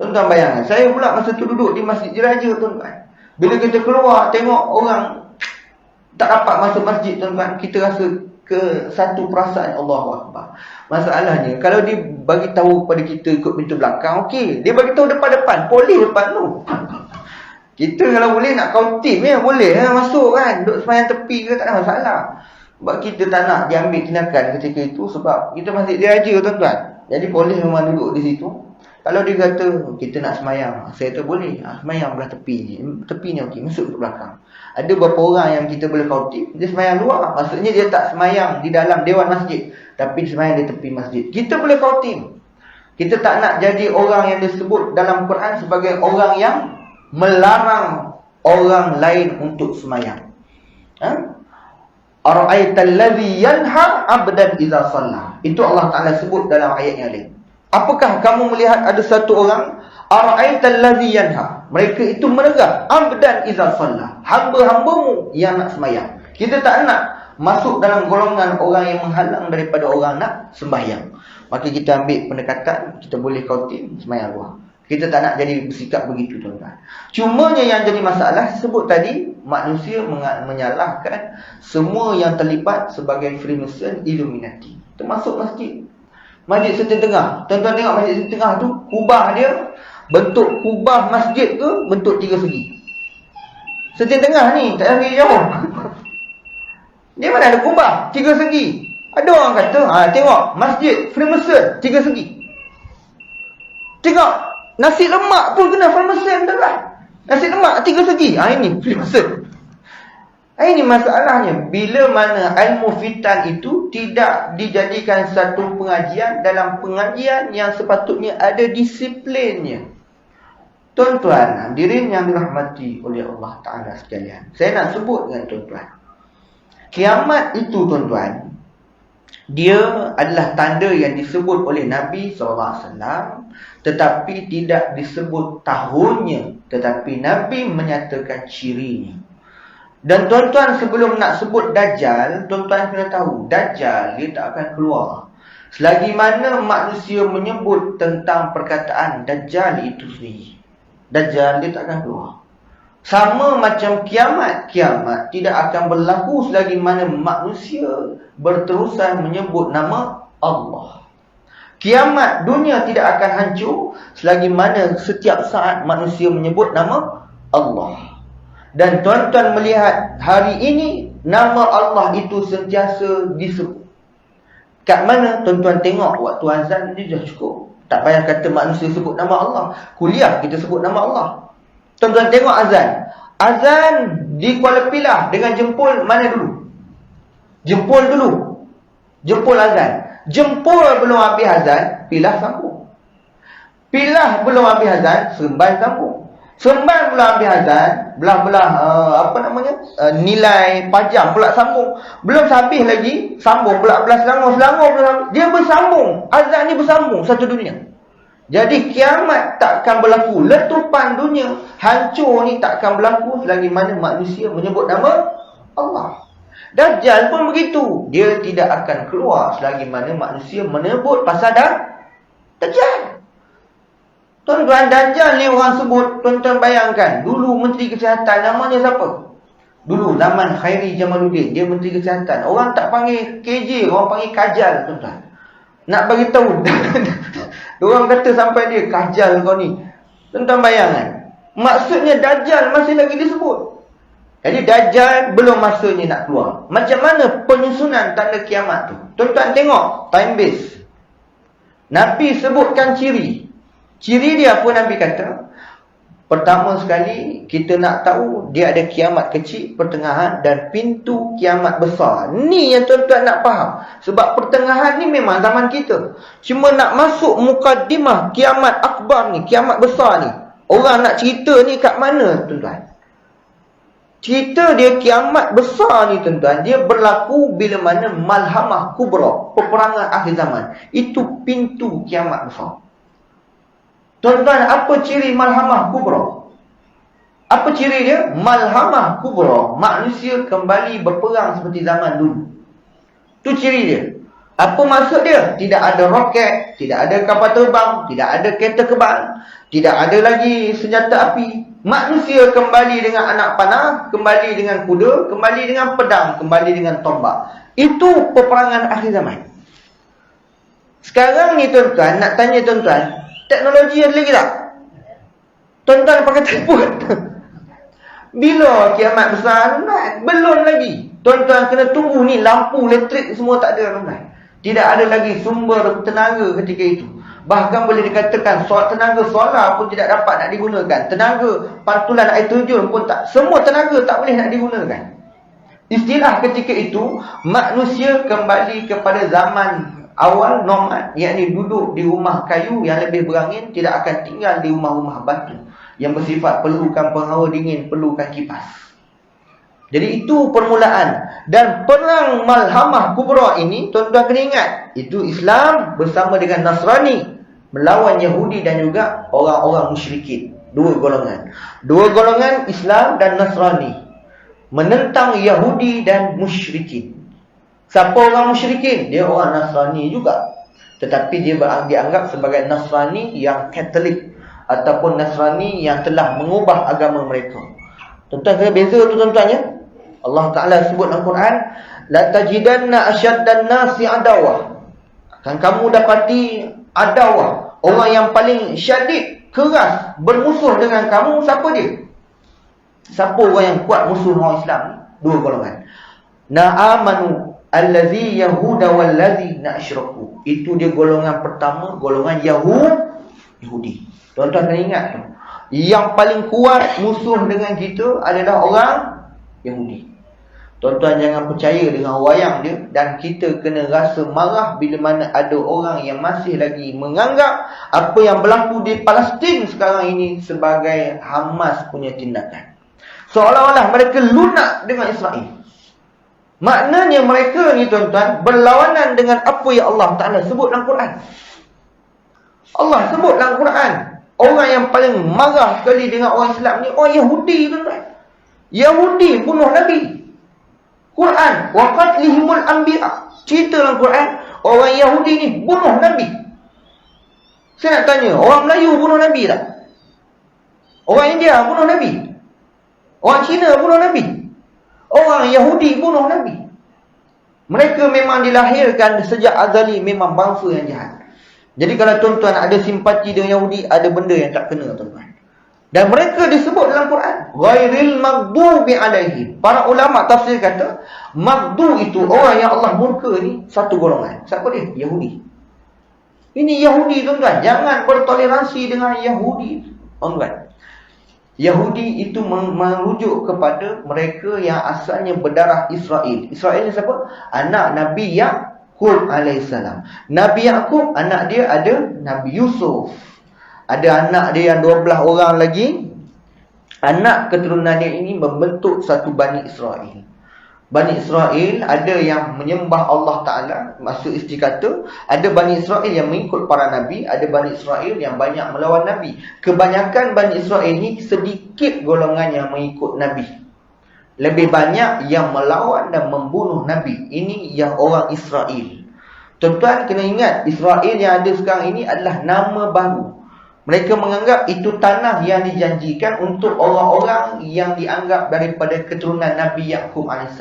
Tuan-tuan bayangkan, saya pula masa tu duduk di Masjid Diraja tuan-tuan. Bila kita keluar tengok orang tak dapat masuk masjid tuan-tuan, kita rasa ke satu perasaan Allahu Akbar. Masalahnya kalau dia bagi tahu kepada kita ikut pintu belakang, okey. Dia bagi tahu depan-depan, polis depan tu. Kita kalau boleh nak kau tim ya, boleh masuk kan. Duduk sembahyang tepi ke tak ada masalah. Sebab kita tak nak diambil tindakan ketika itu sebab kita masih diraja tuan-tuan. Jadi polis memang duduk di situ. Kalau dia kata kita nak sembahyang, saya kata boleh. Sembahyang belah tepi ni. Tepi ni okey, masuk ke belakang. Ada beberapa orang yang kita boleh kautim, dia sembahyang luar. Maksudnya dia tak sembahyang di dalam dewan masjid, tapi sembahyang di tepi masjid. Kita boleh kautim. Kita tak nak jadi orang yang disebut dalam Quran sebagai orang yang melarang orang lain untuk sembahyang. Ara'aital ladzi yanha 'abdan idza shalla. Itu Allah Taala sebut dalam ayat yang lain. Apakah kamu melihat ada satu orang, ara'aital ladzi yanha, mereka itu menegah 'abdan idza shalla, hamba-hambamu yang nak sembahyang. Kita tak nak masuk dalam golongan orang yang menghalang daripada orang nak sembahyang. Maka kita ambil pendekatan, kita boleh kautim sembahyang luar. Kita tak nak jadi bersikap begitu tuan-tuan. Cumanya yang jadi masalah sebut tadi, manusia menyalahkan semua yang terlibat sebagai Freemason, Illuminati, termasuk masjid. Masjid Setin Tengah. Tuan-tuan tengok Masjid Setin Tengah tu, kubah dia, bentuk kubah masjid ke bentuk 3 segi. Setin Tengah ni tak lagi jauh. Dia mana ada kubah 3 segi. Ada orang kata, tengok Masjid Freemason 3 segi. Tengok nasi lemak pun kena Freemason tuan-tuan. Nasi lemak 3 segi. Ini Freemason. Ini masalahnya. Bila mana ilmu fitan itu tidak dijadikan satu pengajian dalam pengajian yang sepatutnya ada disiplinnya. Tuan-tuan, hadirin yang dirahmati oleh Allah Ta'ala sekalian, saya nak sebut dengan tuan-tuan, kiamat itu tuan-tuan, dia adalah tanda yang disebut oleh Nabi SAW tetapi tidak disebut tahunnya, tetapi Nabi menyatakan cirinya. Dan tuan-tuan, sebelum nak sebut Dajjal, tuan-tuan kena tahu, Dajjal dia tak akan keluar selagi mana manusia menyebut tentang perkataan Dajjal itu sendiri. Dajjal dia tak akan keluar. Sama macam kiamat. Kiamat tidak akan berlaku selagi mana manusia berterusan menyebut nama Allah. Kiamat dunia tidak akan hancur selagi mana setiap saat manusia menyebut nama Allah. Dan tuan-tuan melihat hari ini nama Allah itu sentiasa disebut. Kat mana tuan-tuan tengok waktu azan dia dah cukup. Tak payah kata manusia sebut nama Allah. Kuliah kita sebut nama Allah. Tuan-tuan tengok azan. Azan di Kuala Pilah dengan jempol mana dulu? Jempol dulu. Jempol azan. Jempol belum habis azan, Pilah sambung. Pilah belum habis azan, Seremban sambung. Seremban belum habis azan, belah-belah nilai pajang pula sambung. Belum habis lagi, sambung pula belah Selangor. Selangor belum habis. Dia bersambung. Azan ni bersambung satu dunia. Jadi kiamat tak akan berlaku. Letupan dunia, hancur ni tak akan berlaku selagi mana manusia menyebut nama Allah. Dajjal pun begitu. Dia tidak akan keluar selagi mana manusia menyebut pasal Dajjal. Tuan-tuan, Dajjal ni orang sebut, tuan-tuan bayangkan, dulu Menteri Kesihatan namanya siapa? Dulu zaman Khairi Jamaluddin, dia Menteri Kesihatan. Orang tak panggil KJ, orang panggil Kajal, tuan-tuan. Nak bagi tahu. Orang kata sampai dia, Kajal kau ni. Tuan-tuan bayangkan. Maksudnya Dajjal masih lagi disebut. Jadi Dajjal belum masanya nak keluar. Macam mana penyusunan tanda kiamat tu? Tuan-tuan tengok time base. Nabi sebutkan ciri. Ciri dia apa Nabi kata? Pertama sekali kita nak tahu dia ada kiamat kecil, pertengahan dan pintu kiamat besar. Ni yang tuan-tuan nak faham. Sebab pertengahan ni memang zaman kita. Cuma nak masuk mukadimah kiamat akbar ni, kiamat besar ni. Orang nak cerita ni kat mana tuan-tuan? Cerita dia kiamat besar ni tuan-tuan, dia berlaku bila mana Malhamah Kubra, peperangan akhir zaman. Itu pintu kiamat besar. Tuan-tuan, apa ciri Malhamah Kubra? Apa ciri dia? Malhamah Kubra, manusia kembali berperang seperti zaman dulu. Itu ciri dia. Apa maksud dia? Tidak ada roket, tidak ada kapal terbang, tidak ada kereta kebal, tidak ada lagi senjata api. Manusia kembali dengan anak panah, kembali dengan kuda, kembali dengan pedang, kembali dengan tombak. Itu peperangan akhir zaman. Sekarang ni tuan-tuan, nak tanya tuan-tuan, teknologi ada lagi tak? Tuan-tuan pakai telefon. Bila kiamat besar? Belum lagi. Tuan-tuan kena tunggu ni, lampu elektrik semua tak ada tuan-tuan. Tidak ada lagi sumber tenaga ketika itu. Bahkan boleh dikatakan tenaga solar pun tidak dapat nak digunakan. Tenaga pantulan air terjun pun tak. Semua tenaga tak boleh nak digunakan. Istilah ketika itu, manusia kembali kepada zaman awal nomad, yakni duduk di rumah kayu yang lebih berangin, tidak akan tinggal di rumah-rumah batu yang bersifat perlukan penghawa dingin, perlukan kipas. Jadi itu permulaan. Dan perang Malhamah Kubra ini, tuan-tuan kena ingat, itu Islam bersama dengan Nasrani melawan Yahudi dan juga orang-orang musyrikin. Dua golongan. Dua golongan Islam dan Nasrani menentang Yahudi dan musyrikin. Siapa orang musyrikin? Dia orang Nasrani juga. Tetapi dia dianggap sebagai Nasrani yang Katolik ataupun Nasrani yang telah mengubah agama mereka. Tuan-tuan kena beza tu tuan-tuan ya. Allah Ta'ala sebut dalam Quran, la tajidanna asyaddan nasi adawah. Akan kamu dapati adawah, orang yang paling syadid, keras, bermusuh dengan kamu. Siapa dia? Siapa orang yang kuat musuh orang Islam? Dua golongan. Na'amanu allazi yahuda wallazi na'asyraku. Itu dia golongan pertama, golongan Yahudi. Tuan-tuan kena ingat tu. Yang paling kuat musuh dengan kita adalah orang Yahudi. Tuan-tuan jangan percaya dengan wayang dia. Dan kita kena rasa marah bila mana ada orang yang masih lagi menganggap apa yang berlaku di Palestin sekarang ini sebagai Hamas punya tindakan. Seolah-olah mereka lunak dengan Israel. Maknanya mereka ni tuan-tuan berlawanan dengan apa yang Allah Ta'ala sebut dalam Quran. Allah sebut dalam Quran, orang yang paling marah sekali dengan orang Islam ni orang Yahudi, tuan-tuan. Yahudi bunuh Nabi. Quran, wa qatlihimul anbiya. Cerita dalam Quran, orang Yahudi ni bunuh Nabi. Saya nak tanya, orang Melayu bunuh Nabi tak? Orang India bunuh Nabi? Orang Cina bunuh Nabi? Orang Yahudi bunuh Nabi. Mereka memang dilahirkan sejak azali memang bangsa yang jahat. Jadi kalau tuan-tuan ada simpati dengan Yahudi, ada benda yang tak kena, tuan-tuan. Dan mereka disebut dalam Quran, ghairil maghdubi alaihim. Para ulama tafsir kata, maghdu itu orang yang Allah murka ni satu golongan. Siapa dia? Yahudi. Ini Yahudi, tuan-tuan. Jangan bertoleransi dengan Yahudi, tuan-tuan. Yahudi itu merujuk kepada mereka yang asalnya berdarah Israel. Israel ni siapa? Anak Nabi Yaqub alaihissalam. Nabi Yaqub, anak dia ada Nabi Yusuf. Ada anak dia yang 12 orang lagi. Anak keturunan dia ini membentuk satu Bani Israel. Bani Israel ada yang menyembah Allah Ta'ala, maksud isti kata, ada Bani Israel yang mengikut para Nabi, ada Bani Israel yang banyak melawan Nabi. Kebanyakan Bani Israel ini sedikit golongan yang mengikut Nabi. Lebih banyak yang melawan dan membunuh Nabi. Ini yang orang Israel. Tuan-tuan kena ingat, Israel yang ada sekarang ini adalah nama baru. Mereka menganggap itu tanah yang dijanjikan untuk orang-orang yang dianggap daripada keturunan Nabi Yaqub AS.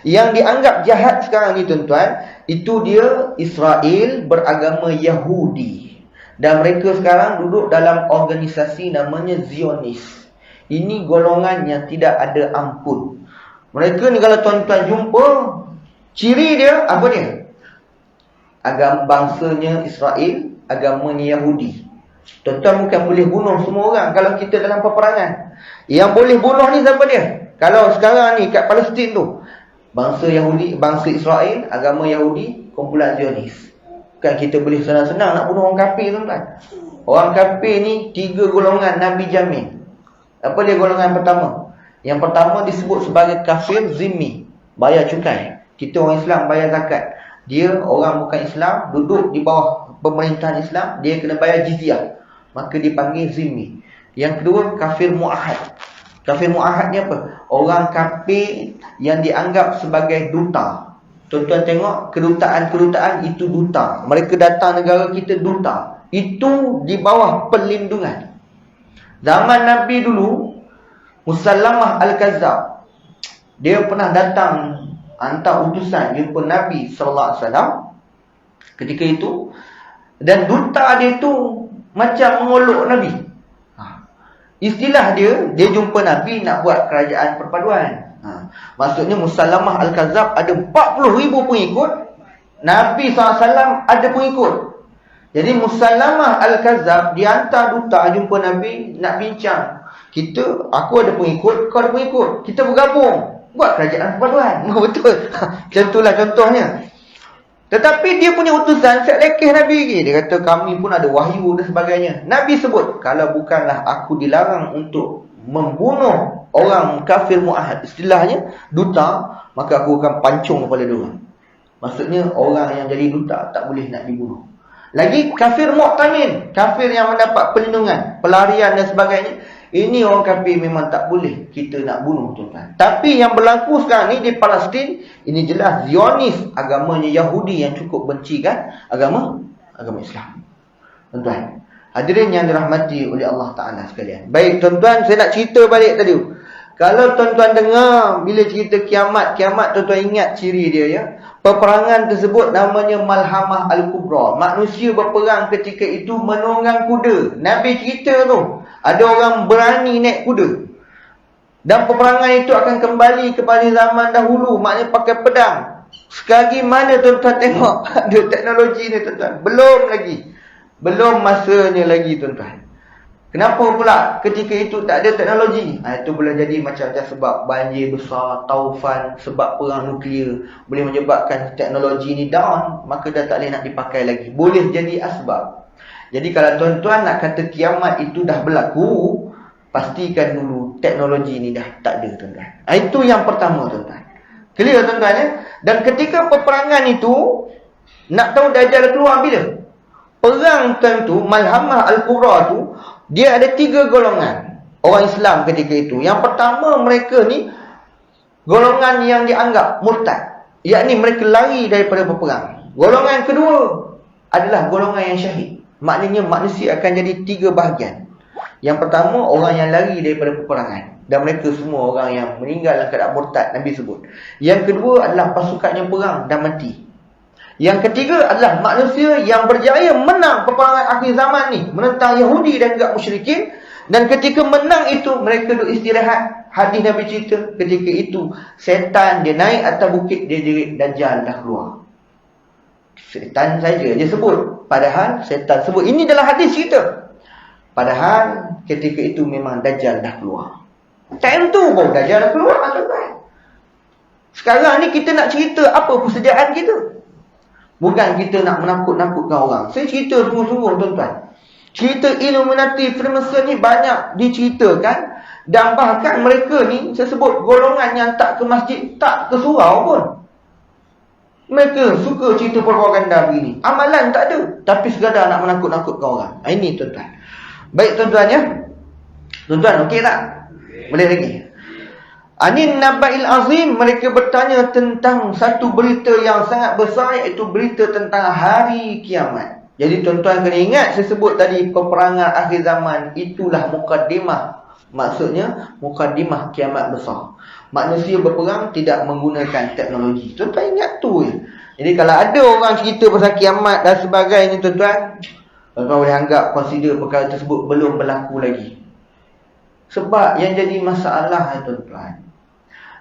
Yang dianggap jahat sekarang ni, tuan-tuan, itu dia Israel beragama Yahudi. Dan mereka sekarang duduk dalam organisasi namanya Zionis. Ini golongan yang tidak ada ampun. Mereka ni kalau tuan-tuan jumpa, ciri dia apa dia? Agama bangsanya Israel, agamanya Yahudi. Tuan-tuan bukan boleh bunuh semua orang kalau kita dalam peperangan. Yang boleh bunuh ni siapa dia? Kalau sekarang ni kat Palestin tu, bangsa Yahudi, bangsa Israel, agama Yahudi, kumpulan Zionis. Bukan kita boleh senang-senang nak bunuh orang kafir, tuan-tuan. Orang kafir ni 3 golongan Nabi jamin. Apa dia golongan pertama? Yang pertama disebut sebagai kafir zimmi, bayar cukai. Kita orang Islam bayar zakat. Dia orang bukan Islam, duduk di bawah pemerintahan Islam, dia kena bayar jizyah, maka dipanggil zimmi. Yang kedua, kafir mu'ahad. Kafir mu'ahad ni apa? Orang kafir yang dianggap sebagai duta. Tuan-tuan tengok, kedutaan-kedutaan itu duta. Mereka datang negara kita duta. Itu di bawah perlindungan. Zaman Nabi dulu, Musallamah Al-Kazzab, dia pernah datang hantar utusan jumpa Nabi SAW ketika itu. Dan duta dia tu macam mengolok Nabi. Istilah dia jumpa Nabi nak buat kerajaan perpaduan. Maksudnya Musallamah Al-Kazzab ada 40,000 pengikut, Nabi SAW ada pengikut. Jadi Musallamah Al-Kazzab dia hantar duta jumpa Nabi nak bincang. Aku ada pengikut, kau ada pengikut. Kita bergabung buat kerajaan perpaduan. Betul. Macam itulah contohnya. Tetapi dia punya utusan siap lekeh Nabi lagi. Dia kata kami pun ada wahyu dan sebagainya. Nabi sebut, kalau bukanlah aku dilarang untuk membunuh orang kafir mu'ahad, istilahnya duta, maka aku akan pancung kepala dia. Maksudnya orang yang jadi duta tak boleh nak dibunuh. Lagi kafir mu'tamin, kafir yang mendapat perlindungan, pelarian dan sebagainya. Ini orang kafir memang tak boleh kita nak bunuh, tuan-tuan. Tapi yang berlaku sekarang ni di Palestin, ini jelas Zionis, agamanya Yahudi yang cukup benci kan agama Islam. Tuan-tuan, hadirin yang dirahmati oleh Allah Ta'ala sekalian. Baik tuan-tuan, saya nak cerita balik tadi. Kalau tuan-tuan dengar bila cerita kiamat, tuan-tuan ingat ciri dia ya. Peperangan tersebut namanya Malhamah Al-Kubra. Manusia berperang ketika itu menunggang kuda. Nabi cerita tu, ada orang berani naik kuda. Dan peperangan itu akan kembali kepada zaman dahulu, maknanya pakai pedang. Sekali mana tuan-tuan tengok ada teknologi ni, tuan-tuan? Belum masanya lagi, tuan-tuan. Kenapa pula ketika itu tak ada teknologi? Itu boleh jadi macam sebab banjir besar, taufan, sebab perang nuklear boleh menyebabkan teknologi ni down, maka dah tak boleh nak dipakai lagi. Boleh jadi asbab. Jadi kalau tuan-tuan nak kata kiamat itu dah berlaku, pastikan dulu teknologi ni dah tak ada, tuan-tuan. Itu yang pertama, tuan-tuan. Clear, tuan-tuan ya? Dan ketika peperangan itu, nak tahu Dajjal keluar bila? Perang tuan tu, Malhamah Al-Kubra tu, dia ada 3 golongan orang Islam ketika itu. Yang pertama, mereka ni golongan yang dianggap murtad, yakni mereka lari daripada peperang. Golongan kedua adalah golongan yang syahid. Maknanya manusia akan jadi 3 bahagian. Yang pertama, orang yang lari daripada peperangan, dan mereka semua orang yang meninggal dalam keadaan murtad, Nabi sebut. Yang kedua adalah pasukan yang perang dan mati. Yang ketiga adalah manusia yang berjaya menang peperangan akhir zaman ni, menentang Yahudi dan juga musyrikin. Dan ketika menang itu, mereka duduk istirahat. Hadis Nabi cerita, ketika itu setan dia naik atas bukit, dia jerit Dajjal dah keluar. Setan saja dia sebut, padahal setan sebut. Ini dalam hadis cerita. Padahal ketika itu memang Dajjal dah keluar. Time tu baru Dajjal dah keluar, tuan-tuan. Sekarang ni kita nak cerita apa persediaan kita. Bukan kita nak menakut-nakutkan orang. Saya cerita sungguh-sungguh, tuan-tuan. Cerita Illuminati Freemason ni banyak diceritakan. Dan bahkan mereka ni, saya sebut golongan yang tak ke masjid, tak ke surau pun. Mereka suka cerita propaganda begini. Amalan tak ada, tapi sekadar nak menakut-nakutkan orang. Ini tuan-tuan. Baik tuan-tuan ya. Tuan-tuan okey tak? Boleh lagi. Anin Naba'il Azim, mereka bertanya tentang satu berita yang sangat besar, iaitu berita tentang hari kiamat. Jadi tuan-tuan kena ingat, saya sebut tadi peperangan akhir zaman, itulah mukaddimah. Maksudnya mukaddimah kiamat besar. Manusia berperang tidak menggunakan teknologi. Tuan-tuan ingat tu je. Jadi kalau ada orang cerita pasal kiamat dan sebagainya, tuan-tuan boleh anggap, consider perkara tersebut belum berlaku lagi. Sebab yang jadi masalah, tuan-tuan,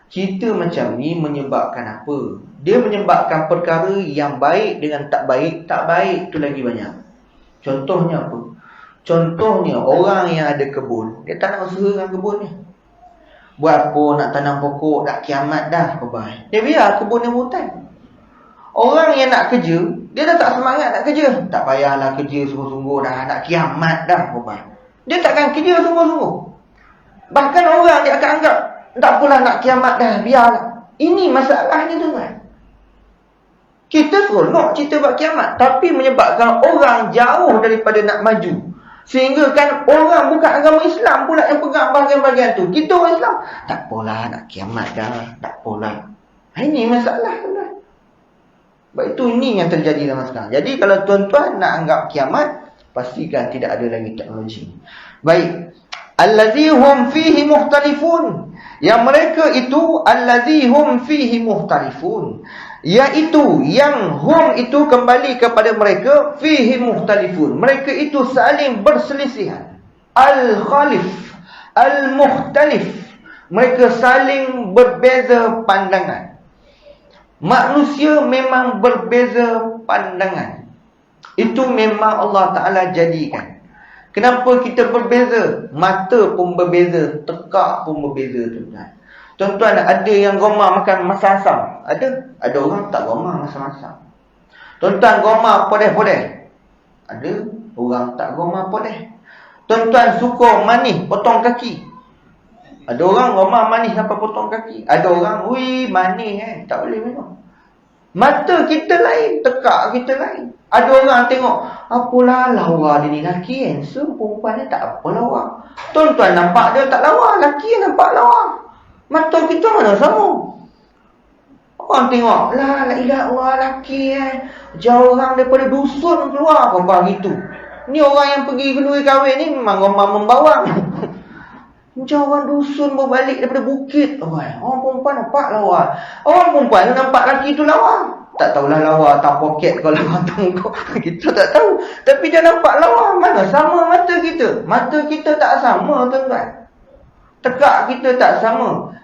cerita macam ni menyebabkan apa? Dia menyebabkan perkara yang baik dengan tak baik. Tak baik tu lagi banyak. Contohnya apa? Contohnya orang yang ada kebun, dia tak nak usaha dengan kebun ni. Buat apa nak tanam pokok, nak kiamat dah, bye-bye. Dia biar kebun dia hutan. Orang yang nak kerja, dia dah tak semangat nak kerja. Tak payahlah kerja sungguh-sungguh dah, nak kiamat dah, bye-bye. Dia takkan kerja sungguh-sungguh. Bahkan orang dia akan anggap, tak apalah nak kiamat dah, biarlah. Ini masalahnya, tuan-tuan. Kita seronok cerita buat kiamat, tapi menyebabkan orang jauh daripada nak maju. Sehingga kan orang bukan agama Islam pula yang pegang bahagian-bahagian tu. Kita orang Islam, tak apalah nak kiamat dah, tak apalah. Ini masalah, tuan-tuan. Sebab itu ini yang terjadi dalam sekarang. Jadi kalau tuan-tuan nak anggap kiamat, pastikan tidak ada lagi teknologi. Baik. Allazi hum fihi mukhtalifun. Yang mereka itu allazi hum fihi mukhtalifun, iaitu yang hum itu kembali kepada mereka, fihi mukhtalifun, mereka itu saling berselisihan. Al-khalif, al-mukhtalif, mereka saling berbeza pandangan. Manusia memang berbeza pandangan. Itu memang Allah Ta'ala jadikan. Kenapa kita berbeza? Mata pun berbeza, tekak pun berbeza, tuan-tuan. Tuan-tuan, ada yang gomar makan masa asam. Ada orang tak gomar masa asam. Tuan-tuan gomar podeh-podeh. Ada orang tak gomar podeh. Tuan-tuan suka manis, potong kaki. Ada orang gomar manis sampai potong kaki. Ada orang, wih manis tak boleh minum. Mata kita lain, tekak kita lain. Ada orang tengok, apalah lawa dia ni, lelaki handsome, perempuan ni tak apa lawa. Tuan-tuan nampak dia tak lawa, lelaki nampak lawa. Mata kita mana sama? Orang tengok, la ilah Allah, lelaki jauh orang daripada dusun keluar, apa gitu. Ni orang yang pergi kenduri kahwin ni memang gomar membawang. Macam orang dusun berbalik daripada bukit. Orang perempuan nampak lawa. Orang perempuan nampak lelaki tu lawa. Tak tahulah lawa tak poket kalau matang kau. Kita tak tahu. Tapi dia nampak lawa. Mana sama mata kita? Mata kita tak sama, tuan-tuan. Tekak kita tak sama.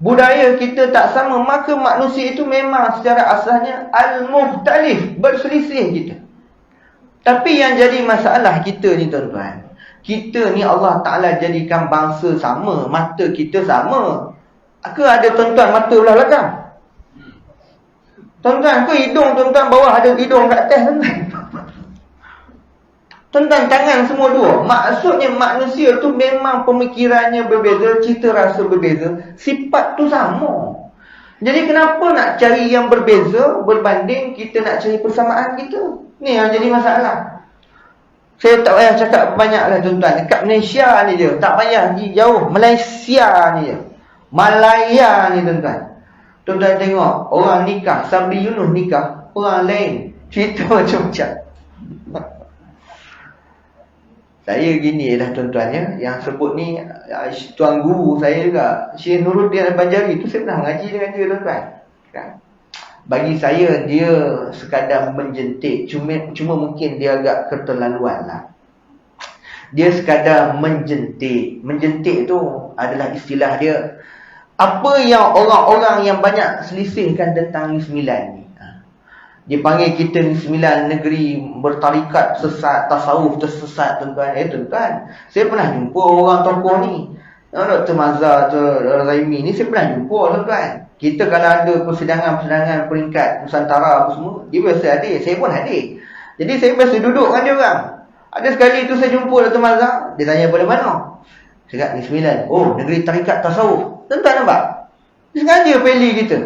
Budaya kita tak sama. Maka manusia itu memang secara asalnya al-mukhtalif, berselisih kita. Tapi yang jadi masalah kita ni, tuan-tuan, kita ni Allah Ta'ala jadikan bangsa sama, mata kita sama. Ke ada tuan-tuan mata belah belakang? Tuan-tuan, ke hidung tuan-tuan bawah ada hidung kat atas, tuan-tuan? Tuan-tuan, tangan semua dua. Maksudnya manusia tu memang pemikirannya berbeza, cita rasa berbeza, sifat tu sama. Jadi kenapa nak cari yang berbeza berbanding kita nak cari persamaan kita? Ni yang jadi masalah. Saya tak payah cakap banyak lah tuan-tuan. Dekat Malaysia ni je, tak payah pergi jauh. Malaysia ni je, Malaya ni tuan-tuan. Tuan-tuan tengok orang nikah, Sabri Yunus nikah, orang lain cerita macam-macam. Saya gini lah tuan-tuan ya, yang sebut ni tuan guru saya juga, Syekh Nuruddin Al-Banjari tu saya pernah mengaji dengan dia tuan-tuan kan? Bagi saya dia sekadar menjentik, cuma mungkin dia agak keterlaluan lah. Dia sekadar menjentik. Menjentik tu adalah istilah dia. Apa yang orang-orang yang banyak selisihkan tentang Negeri Sembilan ni, dia panggil kita Negeri Sembilan negeri bertarikat sesat, tasawuf tersesat tuan-tuan. Tuan-tuan, saya pernah jumpa orang tokoh ni, Dr. Mazhar, Dr. Raimi ni saya pernah jumpa tuan-tuan. Kita kalau ada persidangan-persidangan peringkat Nusantara apa semua, dia biasa hadir, saya pun hadir. Jadi saya biasa duduk dengan dia orang. Ada sekali tu saya jumpa Dr. Mazhar, dia tanya pada mana? Saya kata Negeri Sembilan. Oh, negeri tarikat tasawuf. Tuan-tuan nampak? Dia sengaja pilih kita.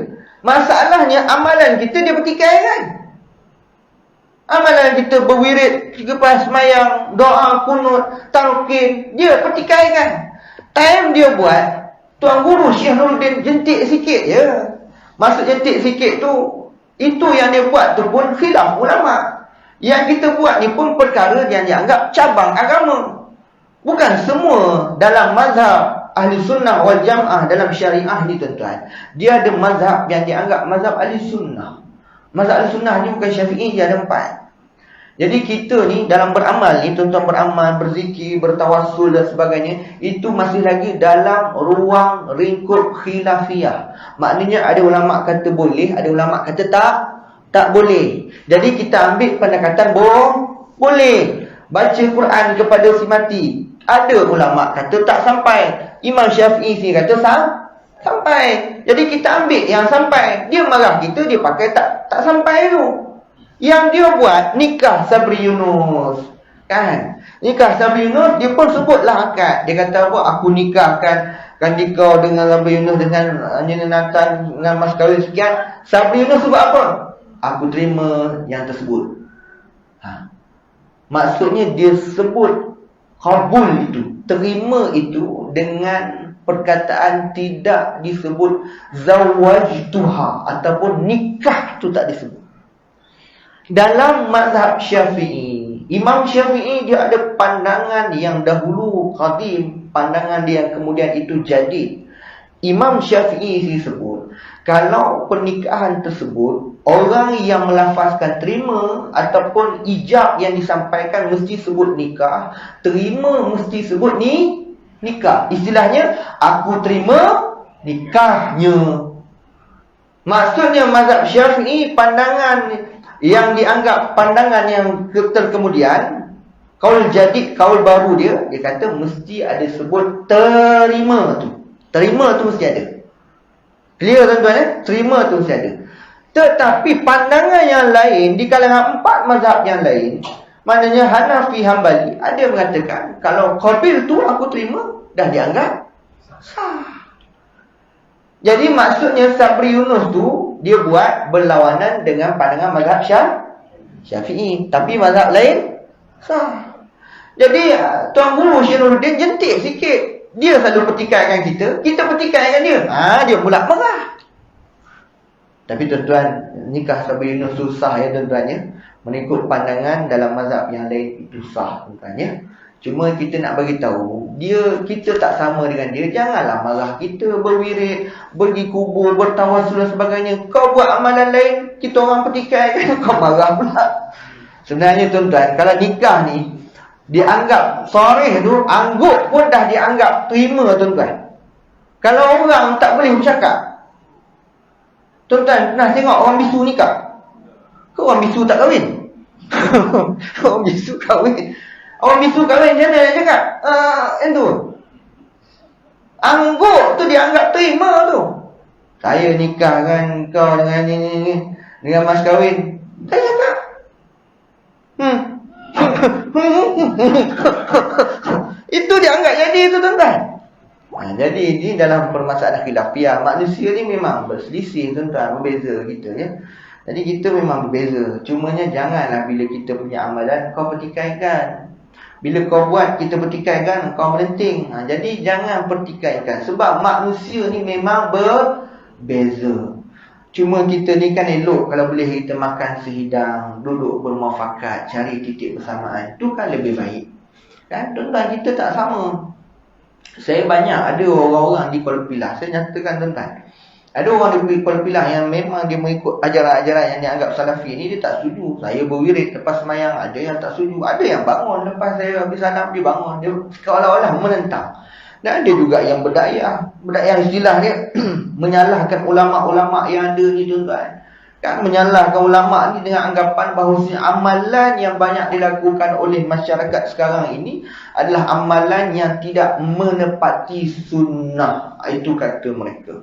Masalahnya amalan kita dia pertikaikan. Amalan kita berwirid, lepas semayang, doa, kunut, talqin, dia pertikaikan. Time dia buat, Tuan Guru Syekh Nuruddin jentik sikit je. Maksud jentik sikit tu, itu yang dia buat tu pun khilaf ulama. Yang kita buat ni pun perkara yang dianggap cabang agama. Bukan semua dalam mazhab Ahli Sunnah wal Jamaah dalam syariah ni tuan-tuan, dia ada mazhab yang dianggap mazhab Ahli Sunnah. Mazhab Ahli Sunnah ni bukan Syafi'i, dia ada 4. Jadi kita ni dalam beramal ni tuan-tuan, beramal, berzikir, bertawassul dan sebagainya, itu masih lagi dalam ruang lingkup khilafiyah. Maknanya ada ulama kata boleh, ada ulama kata tak boleh. Jadi kita ambil pendekatan boleh. Baca Quran kepada si mati, ada ulama kata tak sampai. Imam Syafi'i sini kata sampai. Jadi kita ambil yang sampai. Dia marah kita, dia pakai tak sampai tu. Yang dia buat nikah Sabri Yunus kan? Nikah Sabri Yunus, dia pun sebutlah akad. Dia kata apa? Aku nikahkan kau dengan Sabri Yunus dengan Anjina Nathan dengan mas kahwin sekian. Sabri Yunus sebut apa? Aku terima yang tersebut. Maksudnya dia sebut kabul itu, terima itu dengan perkataan tidak disebut zawajtuha ataupun nikah tu tak disebut. Dalam mazhab Syafi'i, Imam Syafi'i dia ada pandangan yang dahulu qadim, pandangan dia yang kemudian itu jadid. Imam Syafi'i disebut, kalau pernikahan tersebut orang yang melafazkan terima ataupun ijab yang disampaikan mesti sebut nikah, terima mesti sebut nikah. Istilahnya aku terima nikahnya. Maksudnya mazhab Syafi'i pandangan yang dianggap pandangan yang kemudian, kaul jadid, kaul baru dia kata mesti ada sebut terima tu. Terima tu mesti ada. Clear tuan-tuan Terima tu mesti ada. Tetapi pandangan yang lain di kalangan 4 mazhab yang lain, maknanya Hanafi, Hambali, ada yang mengatakan kalau qabil tu aku terima, dah dianggap sah. Jadi maksudnya Sabri Yunus tu dia buat berlawanan dengan pandangan mazhab Syafi'i, tapi mazhab lain sah. Jadi Tuan Guru Syekh Nuruddin jentik sikit. Dia selalu pertikaikan kita pertikaikan dia. Dia pula marah. Tapi tuan-tuan, nikah Sabri Yunus tu sah ya tuan-tuan ya. Mengikut pandangan dalam mazhab yang lain itu sah tuan-tuan ya. Cuma kita nak bagi tahu, kita tak sama dengan dia. Janganlah marah kita berwirid, pergi kubur, bertawassul dan sebagainya. Kau buat amalan lain, kita orang pertikaikan, kau marah pula. Sebenarnya tuan-tuan, kalau nikah ni dianggap soreh tu, angguk pun dah dianggap terima tuan-tuan. Kalau orang tak boleh bercakap, tuan-tuan pernah tengok orang bisu nikah? Ke orang bisu tak kahwin? Orang bisu kahwin. Orang bisu kahwin macam mana nak cakap? Itu angguk tu dianggap terima tu. Saya nikahkan kau dengan ni dengan mas kahwin. Saya cakap itu dianggap jadi itu tuan-tuan. Jadi ini dalam permasalahan khilafiyah, manusia ni memang berselisih tuan-tuan, berbeza kita ya. Jadi kita memang berbeza. Cumanya janganlah bila kita punya amalan kau pertikaikan. Bila kau buat, kita pertikaikan, kau melenting. Jadi jangan pertikaikan. Sebab manusia ni memang berbeza. Cuma kita ni kan elok kalau boleh kita makan sehidang, duduk bermuafakat, cari titik bersamaan. Itu kan lebih baik. Kan? Tuan-tuan, kita tak sama. Saya banyak ada orang-orang di Kuala Pilah. Saya nyatakan tuan-tuan, ada orang di Kuala Pilah yang memang dia mengikut ajaran-ajaran yang dianggap salafi ni, dia tak setuju. Saya berwirid lepas semayang, ada yang tak setuju. Ada yang bangun lepas saya habis salam, dia bangun. Dia seolah-olah menentang. Dan ada juga yang berdayah. Berdayah istilah dia menyalahkan ulama'-ulama' yang ada ni tuan-tuan. Kan menyalahkan ulama' ni dengan anggapan bahawa amalan yang banyak dilakukan oleh masyarakat sekarang ini adalah amalan yang tidak menepati sunnah. Itu kata mereka.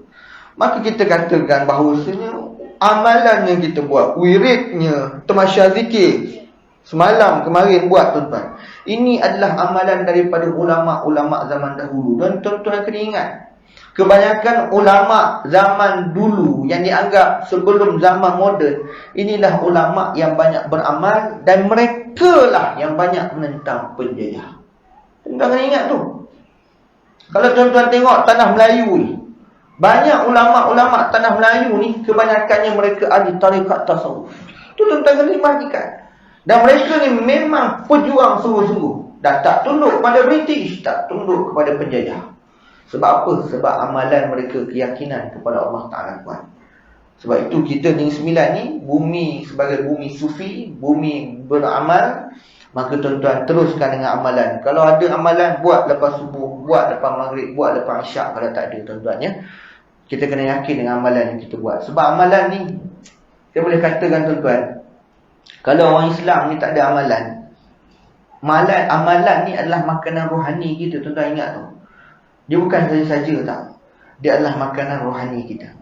Maka kita katakan bahawasanya amalan yang kita buat, wiridnya, tamasya zikir semalam kemarin buat tuan-tuan, ini adalah amalan daripada ulama'-ulama' zaman dahulu. Dan tuan-tuan kena ingat, kebanyakan ulama' zaman dulu yang dianggap sebelum zaman moden, inilah ulama' yang banyak beramal dan mereka lah yang banyak menentang penjajah. Tuan-tuan kena ingat tu. Kalau tuan-tuan tengok tanah Melayu ni, banyak ulama'-ulama' tanah Melayu ni kebanyakannya mereka ahli tarikat tasawuf. Tu tuan-tuan kena perhatikan. Dan mereka ni memang pejuang sungguh-sungguh. Dan tak tunduk kepada British, tak tunduk kepada penjajah. Sebab apa? Sebab amalan mereka, keyakinan kepada Allah Ta'ala kuat. Sebab itu kita Negeri Sembilan ni, bumi sebagai bumi sufi, bumi beramal. Maka tuan-tuan teruskan dengan amalan. Kalau ada amalan, buat lepas subuh, buat lepas maghrib, buat lepas isyak. Kalau tak ada tuan-tuan ya, kita kena yakin dengan amalan yang kita buat. Sebab amalan ni, saya boleh katakan tuan-tuan, kalau orang Islam ni tak ada amalan, amalan ni adalah makanan rohani kita. Tuan-tuan ingat tu, dia bukan saja-saja tak, dia adalah makanan rohani kita.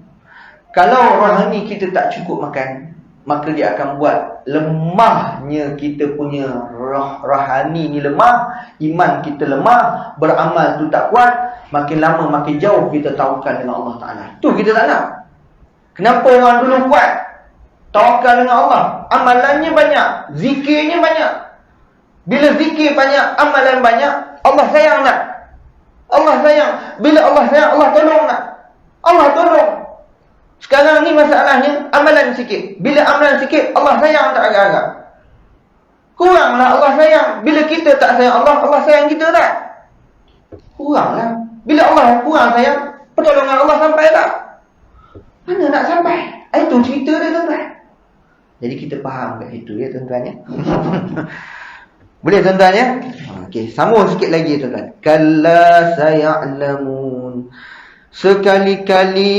Kalau rohani kita tak cukup makan, maka dia akan buat lemahnya kita punya rohani ni lemah, iman kita lemah, beramal tu tak kuat. Makin lama makin jauh kita tawakal dengan Allah Ta'ala. Tu kita tak nak. Kenapa orang dulu kuat tawakal dengan Allah? Amalannya banyak, zikirnya banyak. Bila zikir banyak, amalan banyak, Allah sayang nak. Allah sayang. Bila Allah sayang, Allah tolong nak. Allah tolong. Sekarang ni masalahnya amalan sikit. Bila amalan sikit, Allah sayang tak agak-agak. Kuranglah Allah sayang. Bila kita tak sayang Allah, Allah sayang kita tak? Kuranglah. Bila Allah kurang sayang, pertolongan Allah sampai tak? Mana nak sampai? Itu cerita dia tuan-tuan. Jadi kita faham kat situ ya tuan-tuan ya. Boleh tuan-tuan ya? Okey, sambung sikit lagi tuan-tuan. Kalla saya'lamun. Sekali-kali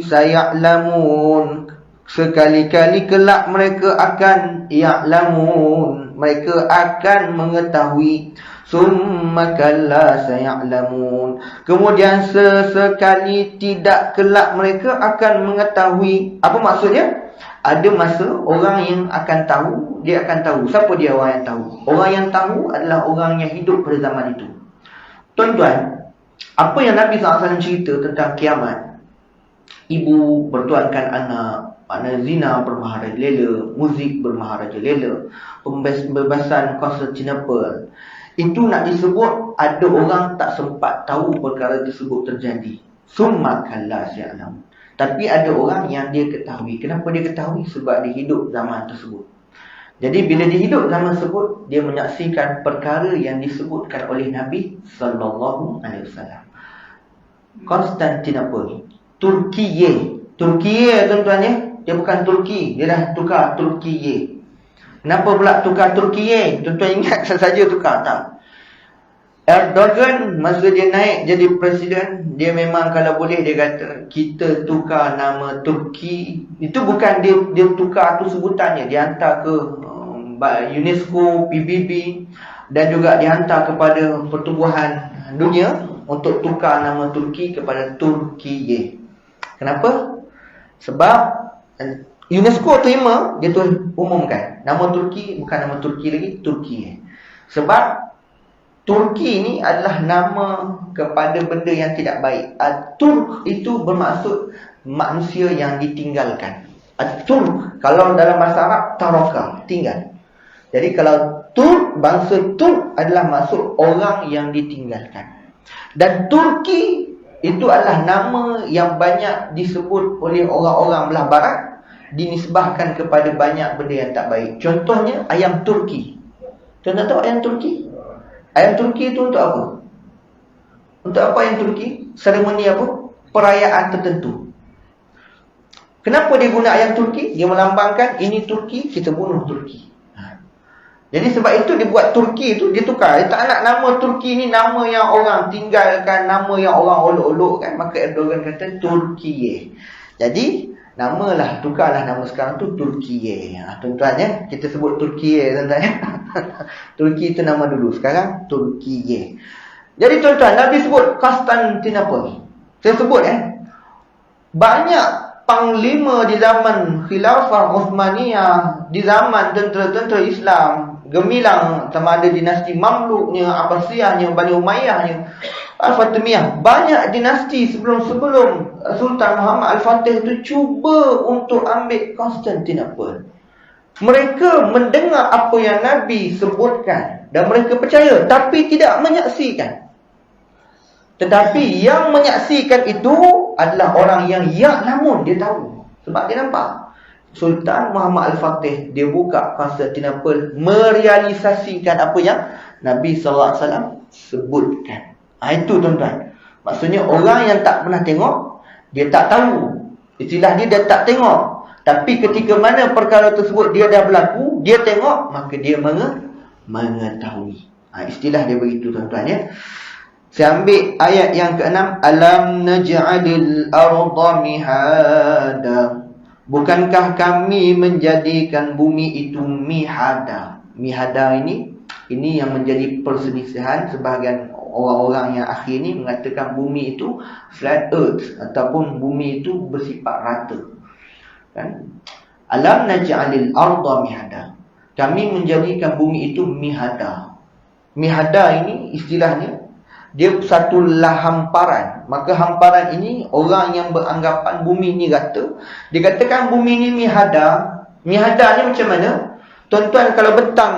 saya'lamun. Sekali-kali kelak mereka akan ya'lamun. Mereka akan mengetahui. Summa kalla saya'lamun. Kemudian sesekali tidak kelak mereka akan mengetahui. Apa maksudnya? Ada masa orang yang akan tahu, dia akan tahu. Siapa dia orang yang tahu? Orang yang tahu adalah orang yang hidup pada zaman itu. Tuan-tuan, apa yang Nabi SAW cerita tentang kiamat, ibu bertuankan anak, makna zina bermaharajalela, muzik bermaharajalela, pembebasan Konstantinopel, itu nak disebut ada orang tak sempat tahu perkara tersebut terjadi. Summa kalla saya'lamun. Tapi ada orang yang dia ketahui. Kenapa dia ketahui? Sebab dia hidup zaman tersebut. Jadi bila dia hidup zaman tersebut, dia menyaksikan perkara yang disebutkan oleh Nabi sallallahu alaihi wasallam. Konstantinopel, Turkiye. Turkiye tuan-tuan ya, dia bukan Turki, dia dah tukar Turkiye. Kenapa pula tukar Turkiye? Tuan-tuan ingat saja tukar tak? Erdogan masa dia naik jadi presiden, dia memang kalau boleh dia kata kita tukar nama Turki. Itu bukan dia tukar tu sebutannya, dia hantar ke UNESCO, PBB dan juga dihantar kepada Pertubuhan Dunia untuk tukar nama Turki kepada Turkiye. Kenapa? Sebab UNESCO terima, dia tu umumkan nama Turki bukan nama Turki lagi, Turkiye. Sebab Turki ni adalah nama kepada benda yang tidak baik. Turk itu bermaksud manusia yang ditinggalkan. Turk kalau dalam bahasa Arab taraka, tinggal. Jadi kalau Turk, bangsa Turk adalah maksud orang yang ditinggalkan. Dan Turki itu adalah nama yang banyak disebut oleh orang-orang belah barat, dinisbahkan kepada banyak benda yang tak baik. Contohnya ayam Turki. Tuan tahu ayam Turki? Ayam Turki itu untuk apa? Untuk apa ayam Turki? Seremoni apa? Perayaan tertentu. Kenapa dia guna ayam Turki? Dia melambangkan ini Turki, kita bunuh Turki. Jadi sebab itu dia buat Turki itu, dia tukar. Dia tak nak nama Turki ni nama yang orang tinggalkan, nama yang orang olok-olokkan. Maka Erdogan kata Turkiye. Jadi namalah, tukarlah nama sekarang tu Turkiye. Tuan-tuan ya, kita sebut Turkiye tuan-tuan ya. Turki itu nama dulu, sekarang Turkiye. Jadi tuan-tuan, Nabi sebut Konstantinopel. Saya sebut banyak panglima di zaman Khilafah Uthmaniyah, di zaman tentera-tentera Islam gemilang, sama ada dinasti Mamluknya, Abbasiyahnya, Bani Umayyahnya, Al-Fatimiyah. Banyak dinasti sebelum Sultan Muhammad Al-Fatih itu cuba untuk ambil Konstantinopel. Mereka mendengar apa yang Nabi sebutkan dan mereka percaya, tapi tidak menyaksikan. Tetapi yang menyaksikan itu adalah orang yang namun dia tahu. Sebab dia nampak Sultan Muhammad Al-Fatih, dia buka Konstantinopel, merealisasikan apa yang Nabi SAW sebutkan. Itu tuan-tuan. Maksudnya orang yang tak pernah tengok, dia tak tahu. Istilah dia tak tengok. Tapi ketika mana perkara tersebut dia dah berlaku, dia tengok, maka dia mengetahui. Istilah dia begitu tuan-tuan ya. Saya ambil ayat yang ke-6. Alam naj'alil arda mihada. Bukankah kami menjadikan bumi itu mihada? Mihada ini yang menjadi perselisihan. Sebahagian orang-orang yang akhir ni mengatakan bumi itu flat earth, ataupun bumi itu bersifat rata. Kan? Alam naj'alil arda mihada. Kami menjadikan bumi itu mihada. Mihada ini istilahnya dia satulah hamparan. Maka hamparan ini orang yang beranggapan bumi ni rata, dia katakan bumi ni mihada. Mihada ni macam mana? Tuan-tuan kalau betang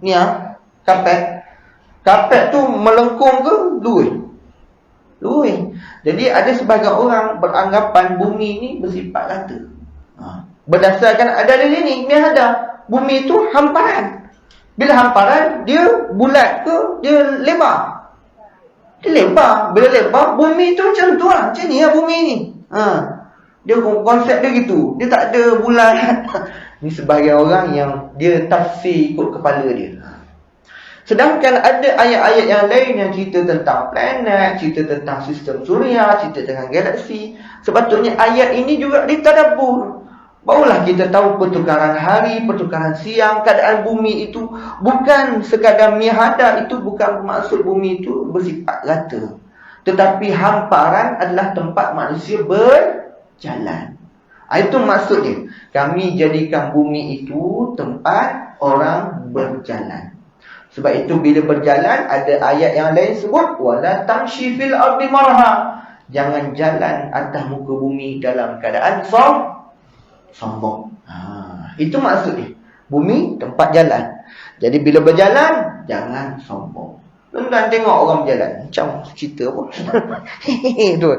ni kapet tu melengkung ke lurus. Jadi ada sebahagian orang beranggapan bumi ni bersifat rata. Berdasarkan ada di sini mihada. Bumi tu hamparan. Bila hamparan, dia bulat ke dia lebar? Lebar. Bila lebar, bumi tu macam tu lah. Macam ni lah bumi ni. Dia konsep dia gitu. Dia tak ada bulan. Ni sebahagian orang yang dia tafsir ikut kepala dia. Sedangkan ada ayat-ayat yang lain yang cerita tentang planet, cerita tentang sistem suria, cerita tentang galaksi. Sepatutnya ayat ini juga ditadabbur. Barulah kita tahu pertukaran hari, pertukaran siang, keadaan bumi itu bukan sekadar mihada. Itu bukan bermaksud bumi itu bersifat rata, tetapi hamparan adalah tempat manusia berjalan. Itu maksudnya. Kami jadikan bumi itu tempat orang berjalan. Sebab itu bila berjalan, ada ayat yang lain sebut wala tamshi fil ardi marha. Jangan jalan atas muka bumi dalam keadaan sombong. Itu maksudnya. Bumi tempat jalan. Jadi bila berjalan, jangan sombong. Tuan-tuan tengok orang berjalan, macam cerita apa? Tu.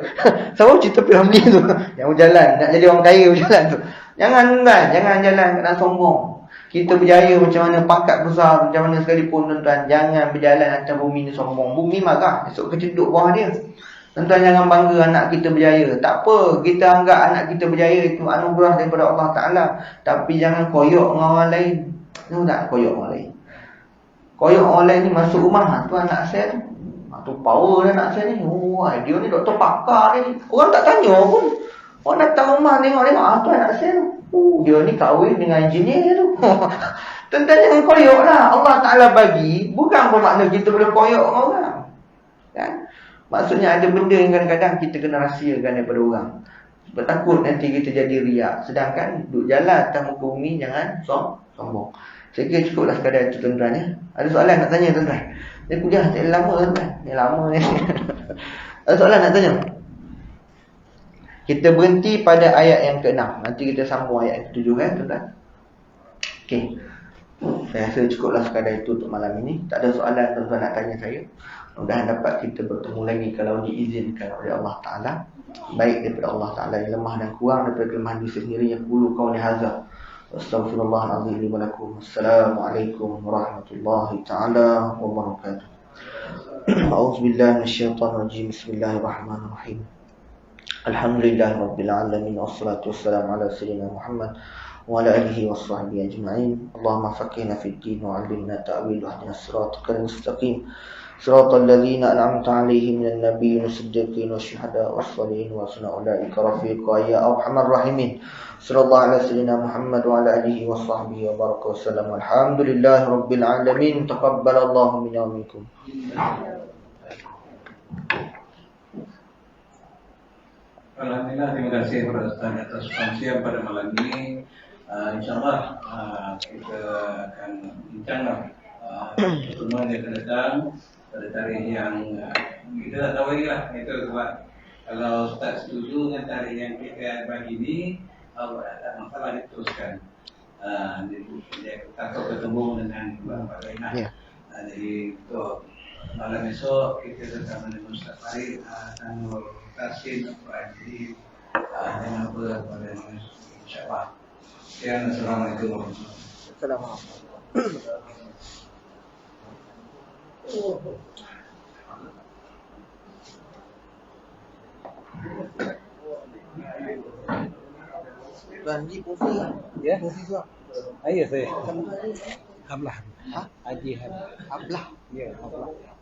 Sama cerita Ramli tu. Yang berjalan, nak jadi orang kaya berjalan tu. Jangan tuan, jangan jalan kena sombong. Kita berjaya macam mana, pangkat besar macam mana sekalipun tuan-tuan, jangan berjalan atas bumi ni sombong. Bumi marah, esok keceduk bawah dia. Tuan-tuan jangan bangga anak kita berjaya. Tak apa, kita anggap anak kita berjaya itu anugerah daripada Allah Ta'ala. Tapi jangan koyok dengan orang lain. Tahu tak koyok orang lain? Koyok orang lain ni masuk rumah, tu anak saya tu. Tu power anak saya ni. Dia ni doktor pakar ni. Orang tak tanya pun. Orang datang rumah tengok-tengok, tu anak saya tu. Dia ni kahwin dengan engineer tu. Tuan-tuan jangan koyok lah. Allah Ta'ala bagi, bukan bermakna kita boleh koyok dengan orang. Kan? Maksudnya ada benda yang kadang-kadang kita kena rahsiakan daripada orang. Sebab takut nanti kita jadi riak. Sedangkan duduk jalan atas muka bumi, jangan sombong. Saya kira cukuplah sekadar itu tuan-tuan ya. Ada soalan nak tanya tuan-tuan? Dia kuliah tak lama tuan-tuan. Ni lama ni. Ada soalan nak tanya? Kita berhenti pada ayat yang ke-6. Nanti kita sambung ayat yang ke-7 kan tuan-tuan. Okey. Saya rasa cukuplah sekadar itu untuk malam ini. Tak ada soalan tuan-tuan nak tanya saya. Mudah-mudahan dapat kita bertemu lagi kalau diizinkan oleh Allah Ta'ala. Baik daripada Allah Ta'ala yang lemah dan kurang, daripada kelemahan diri sendiri yang qulu qawli hadza. Astaghfirullahalazim li wa lakum. Assalamualaikum warahmatullahi ta'ala wabarakatuh. A'udzubillahi minasyaitonir rajim. Bismillahirrahmanirrahim. Alhamdulillahirabbil alamin wassalatu wassalamu ala sayyidina Muhammad wa ala alihi washabbihi ajma'in. Allahumma faqihna fid din wa 'allimna ta'wil wa hdina siratal mustaqim. Siratal ladzina an'amta 'alaihim minan nabiyyin was-siddiqin wasyuhada'i was-shalihin wa hasuna ulaika rafiqa ya arhamar rahimin. Sallallahu ala sayyidina Muhammad wa ala alihi washabbihi wa baraka wasallam. Alhamdulillahirabbil alamin. Taqabbalallahu minna wa minkum. Alhamdulillah, terima kasih kepada Ustaz atas pengajian pada malam ini. InsyaAllah kita akan bincanglah pertemuan yang akan datang pada tarikh yang kita tak tahu lagi lah. Itu sebab kalau Ustaz setuju dengan tarikh yang kita bagi ini, tak masalah diteruskan. Dia takut bertemu dengan Pak Zainal. Jadi untuk malam esok kita akan menemui Ustaz Farid Tanur Qasim Jadi dengan apa pada insyaAllah. Sekian, Assalamualaikum warahmatullahi wabarakatuh. Tuan Haji Pufi kan? Ya. Pufi juga. Ayo saya. Hablah. Ha? Haji Hablah. Ablah. Ya, Hablah.